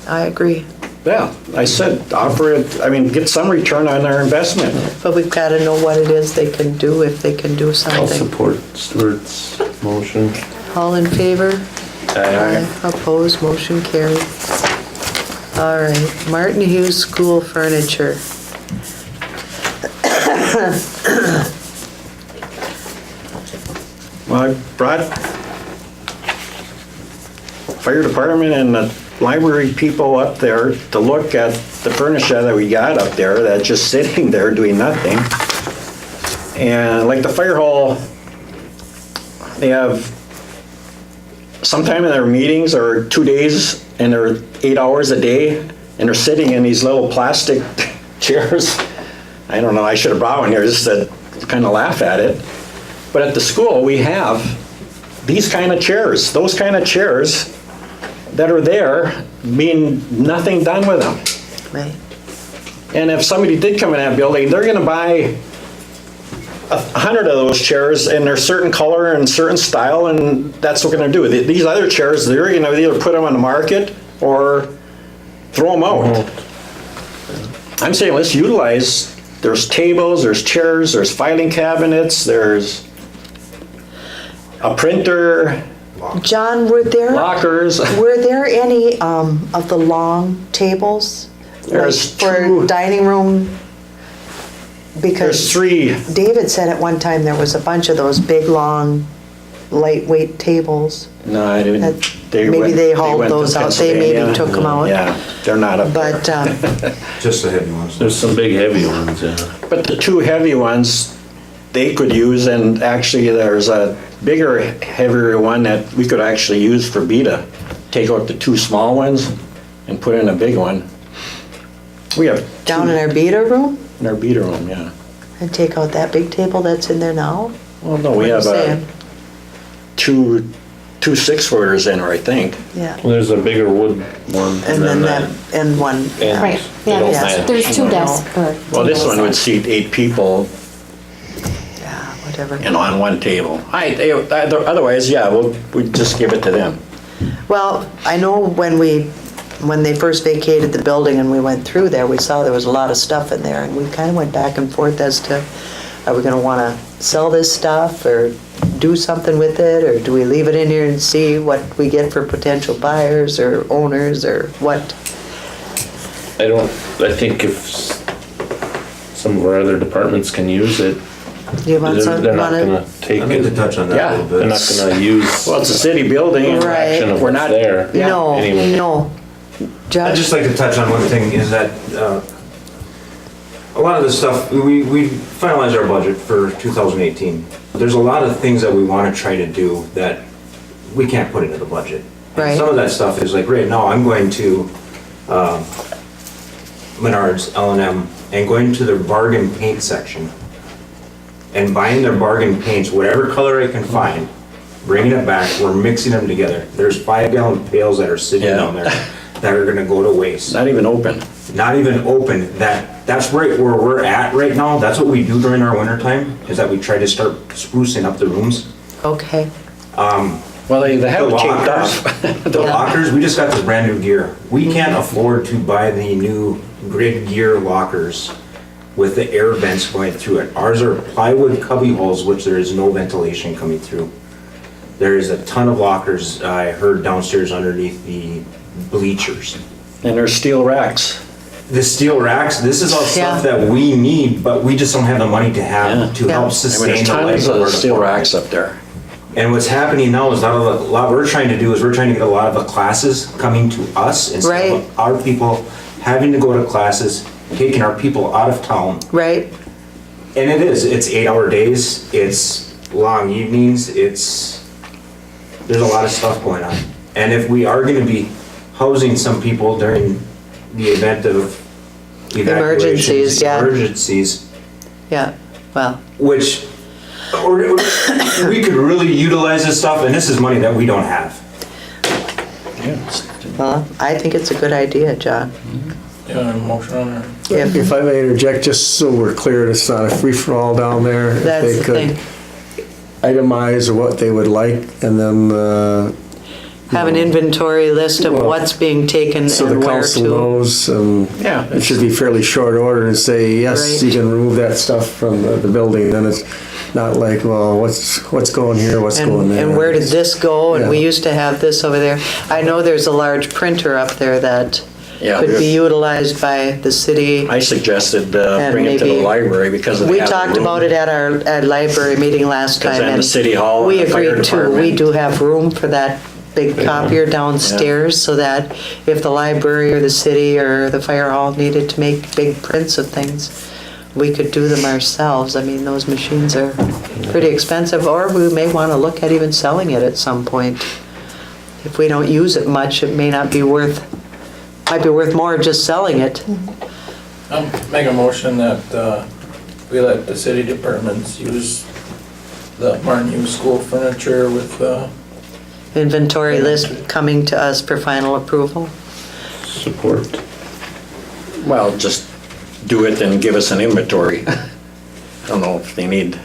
I agree. Yeah, I said, offer it, I mean, get some return on their investment. But we've got to know what it is they can do, if they can do I'll something. support Stuart's motion. All in favor? Aye. Opposed, motion carried. All right, Martin Hughes School Furniture. Well, I brought fire department and the library people up there to look at the furniture that we got up there that's just sitting there doing nothing. And like the fire hall, they have, sometime in their meetings are 2 days and they're 8 hours a day and they're sitting in these little plastic chairs. I don't know, I should have brought one here just to kind of laugh at it. But at the school, we have these kind of chairs, those kind of chairs that are there, being nothing done with them. Right. And if somebody did come in that building, they're gonna buy 100 of those chairs and they're certain color and certain style, and that's what we're gonna do. These other chairs, they're gonna either put them on the market or throw them out. I'm saying let's utilize, there's tables, there's chairs, there's filing cabinets, there's a printer, John, were there lockers. any of the long tables? There's Like for two. dining room? There's Because 3. David said at one time there was a bunch of those big, long, lightweight tables. No, I didn't. That- maybe they hauled went to those out. They maybe Pennsylvania. took them out. Yeah, they're not up there. But, Just the heavy ones. There's some big heavy ones, yeah. But the 2 heavy ones, they could use, and actually there's a bigger, heavier one that we could actually use for Beta. Take out the 2 small ones and put in a big one. We have down in our beta room, in our Beta room, yeah. and take out that big table that's in there now? Well, no, What we are you have saying? 2 6-footers in there, I think. Yeah. Well, there's a bigger wood one. And then that, and one, And Right, they yeah, don't match. there's 2 No. desks or Well, this tables one would there. seat 8 people, yeah, whatever. on one table. Otherwise, yeah, we'd just give it to them. Well, I know when they first vacated the building and we went through there, we saw there was a lot of stuff in there, and we kind of went back and forth as to, are we gonna wanna sell this stuff or do something with it, or do we leave it in here and see what we get for potential buyers or owners or what? I think if some of our other departments can use it, Do you want they're some, not gonna take I need to it. touch on that Yeah, a little bit. They're not gonna use Well, it's a city building. and Right. fraction of We're what's not there. No, anyway. no. I'd Josh? just like to touch on one thing, is that a lot of the stuff, we finalized our budget for 2018. There's a lot of things that we want to try to do that we can't put into the budget. And Right. some of that stuff is like, right now, I'm going to Menards, L&M, and going to their bargain paint section and buying their bargain paints, whatever color I can find, bringing it back, we're mixing them together. There's 5-gallon pails that are sitting Yeah. down there that are gonna go to waste. Not even open. Not even open. That's right where we're at right now. That's what we do during our winter time, is that we try to start sprucing up the rooms. Okay, Well, they have it taped off. The lockers, we just got this brand new gear. We can't afford to buy the new grid gear lockers with the air vents going through it. Ours are plywood cubby holes, which there is no ventilation coming through. There is a ton of lockers, I heard downstairs underneath the bleachers. And there's steel racks. The steel racks, this is all stuff Yeah. that we need, but we just don't have the money to have to Yeah. help I mean, sustain there's the life tons of our of steel department. racks up there. And what's happening now is a lot we're trying to do is we're trying to get a lot of the classes coming to us instead Right. of our people having to go to classes, taking our people out of town. right? And it's 8-hour days, it's long evenings, there's a lot of stuff going on. And if we are gonna be housing some people during the event of Emergencies, yeah. emergencies, Yeah, well, which, or we could really utilize this stuff, and this is money that we don't have. well, I think it's a good idea, John. Yeah, motion on that. If If I may interject, just so we're clear, it's not a free-for-all down there. if that's they the could thing. itemize or what they would like, and then, Have an inventory list of Well, what's being taken so the and where council to. knows, Yeah, it should be fairly short order and say, yes, Right. you can remove that stuff from the building, then it's not like, well, what's going here, what's going there. And where did this go? And we Yeah. used to have this over there. I know there's a large printer up there that Yeah, could be there- utilized by the city. I suggested And bring it to the maybe- library because of the. We talked about it at our library meeting last Because time. then the and city hall We and the fire agreed too. We department. do have room for that big copier downstairs so that if the library or the city or the fire hall needed to make big prints of things, we could do them ourselves. I mean, those machines are pretty expensive, or we may want to look at even selling it at some point. If we don't use it much, it may not be worth, might be worth more just selling it. I'll make a motion that we let the city departments use the Martin Hughes School furniture with, Inventory list coming to us for final approval. Support. Well, just do it and give us an inventory. I don't know if they need,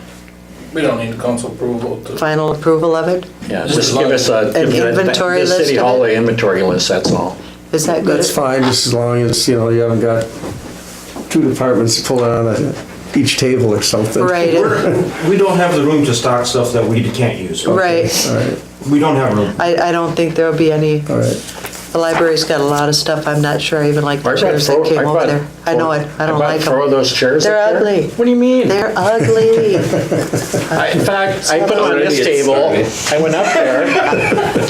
we don't need council approval to. Final approval of it? yeah, just give us An inventory the list city of hall it? the inventory list, that's all. Is that good? That's fine, just as long as, you haven't got two departments pulling on each table or something. Right, We don't have the room to stock stuff that we can't use. right. All right, We don't have room. I don't think there'll be any, all right. the library's got a lot of stuff, I'm not sure I even like the I brought chairs that four- came I over brought there. I know it, I don't like Four of them. those chairs They're up there. ugly. What do you mean? They're ugly. In fact, I put them on Already this it's table, starting. I went up there,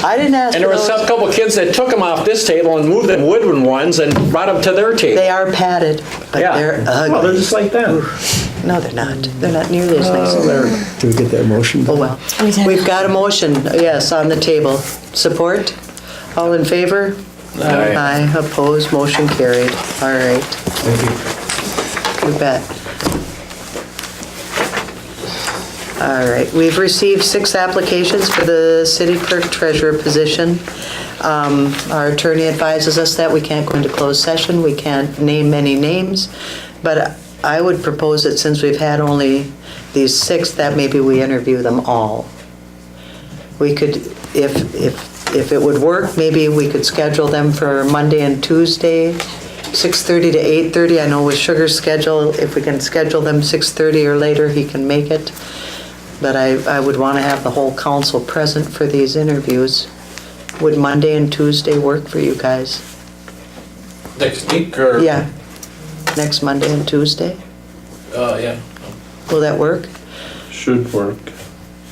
I didn't ask and for there was those. a couple kids that took them off this table and moved them wooden ones and brought them to their table. They are padded, but Yeah. they're Well, they're ugly. just like that. No, they're not. They're not nearly as nice. Do we get that motion? Oh, well. We've got a motion, yes, on the table. Support? All in favor? Aye. Aye, opposed, motion carried. All right. Thank you. You bet. All right, we've received 6 applications for the city clerk treasurer position. Our attorney advises us that we can't go into closed session, we can't name any names, but I would propose that since we've had only these 6, that maybe we interview them all. We could, if it would work, maybe we could schedule them for Monday and Tuesday, 6:30 to 8:30. I know with Sugar's schedule, if we can schedule them 6:30 or later, he can make it. But I would want to have the whole council present for these interviews. Would Monday and Tuesday work for you guys? Next week or? Yeah, next Monday and Tuesday. Yeah. Will that work? Should work.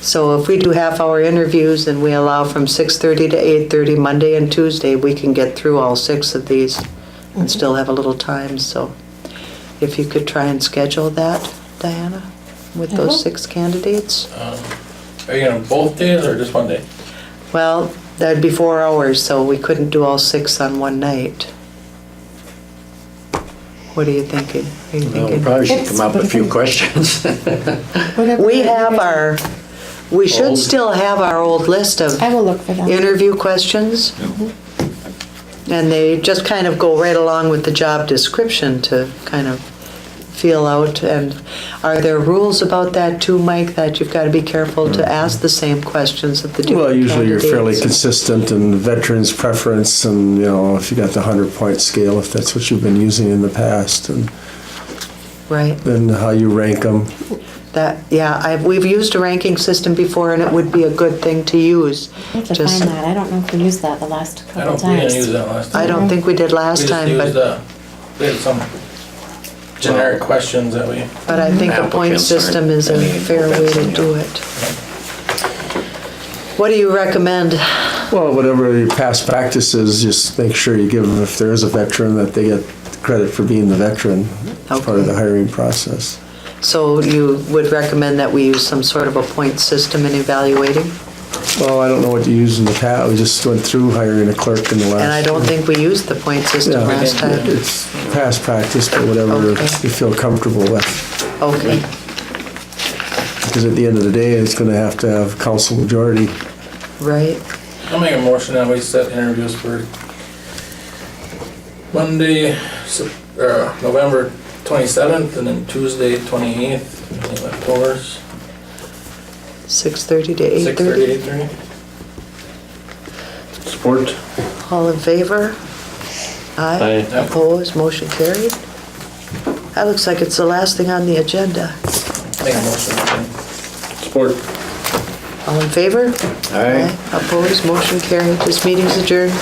So if we do half-hour interviews and we allow from 6:30 to 8:30, Monday and Tuesday, we can get through all 6 of these and still have a little time, so if you could try and schedule that, Diana, with those 6 candidates? Are you gonna both days or just one day? Well, that'd be 4 hours, so we couldn't do all 6 on one night. What are you thinking? Are you Well, we thinking? probably should come up with a few questions. We have our, we should still have our old list of I will look for them. interview questions. And they just kind of go right along with the job description to kind of feel out. And are there rules about that too, Mike, that you've got to be careful to ask the same questions of the different Well, usually you're fairly candidates? consistent in veterans' preference and, if you got the 100-point scale, if that's what you've been using in the past, and Right, then how you rank them. that, yeah, we've used a ranking system before and it would be a good thing to use. I have to Just- find that. I don't know if we used that the last I couple don't, we didn't use times. that last time. I don't think we did We last just time, used, but we had some generic questions that we. I think a point Applicants aren't system is a any fair way to offense, do it. What do you recommend? Well, whatever your past practice is, just make sure you give them, if there is a veteran, that they get credit for being the veteran as part of Okay. the hiring process. So you would recommend that we use some sort of a point system in evaluating? Well, I don't know what you used in the past, we just went through hiring a clerk in the last. And I don't think we used the point system Yeah. last time. It's past practice, but whatever Okay. you feel comfortable with. Okay, Because at the end of the day, it's gonna have to have council majority. right. I'll make a motion that we set interviews for Monday, November 27th, and then Tuesday, 28th, any leftovers. 6:30 to 8:30. 6:30, 8:30? Support? All in favor? Aye. Aye. Opposed, motion carried. That looks like it's the last thing on the agenda. Make a motion. Support. All in favor? Aye. Opposed, motion carried. This meeting's adjourned.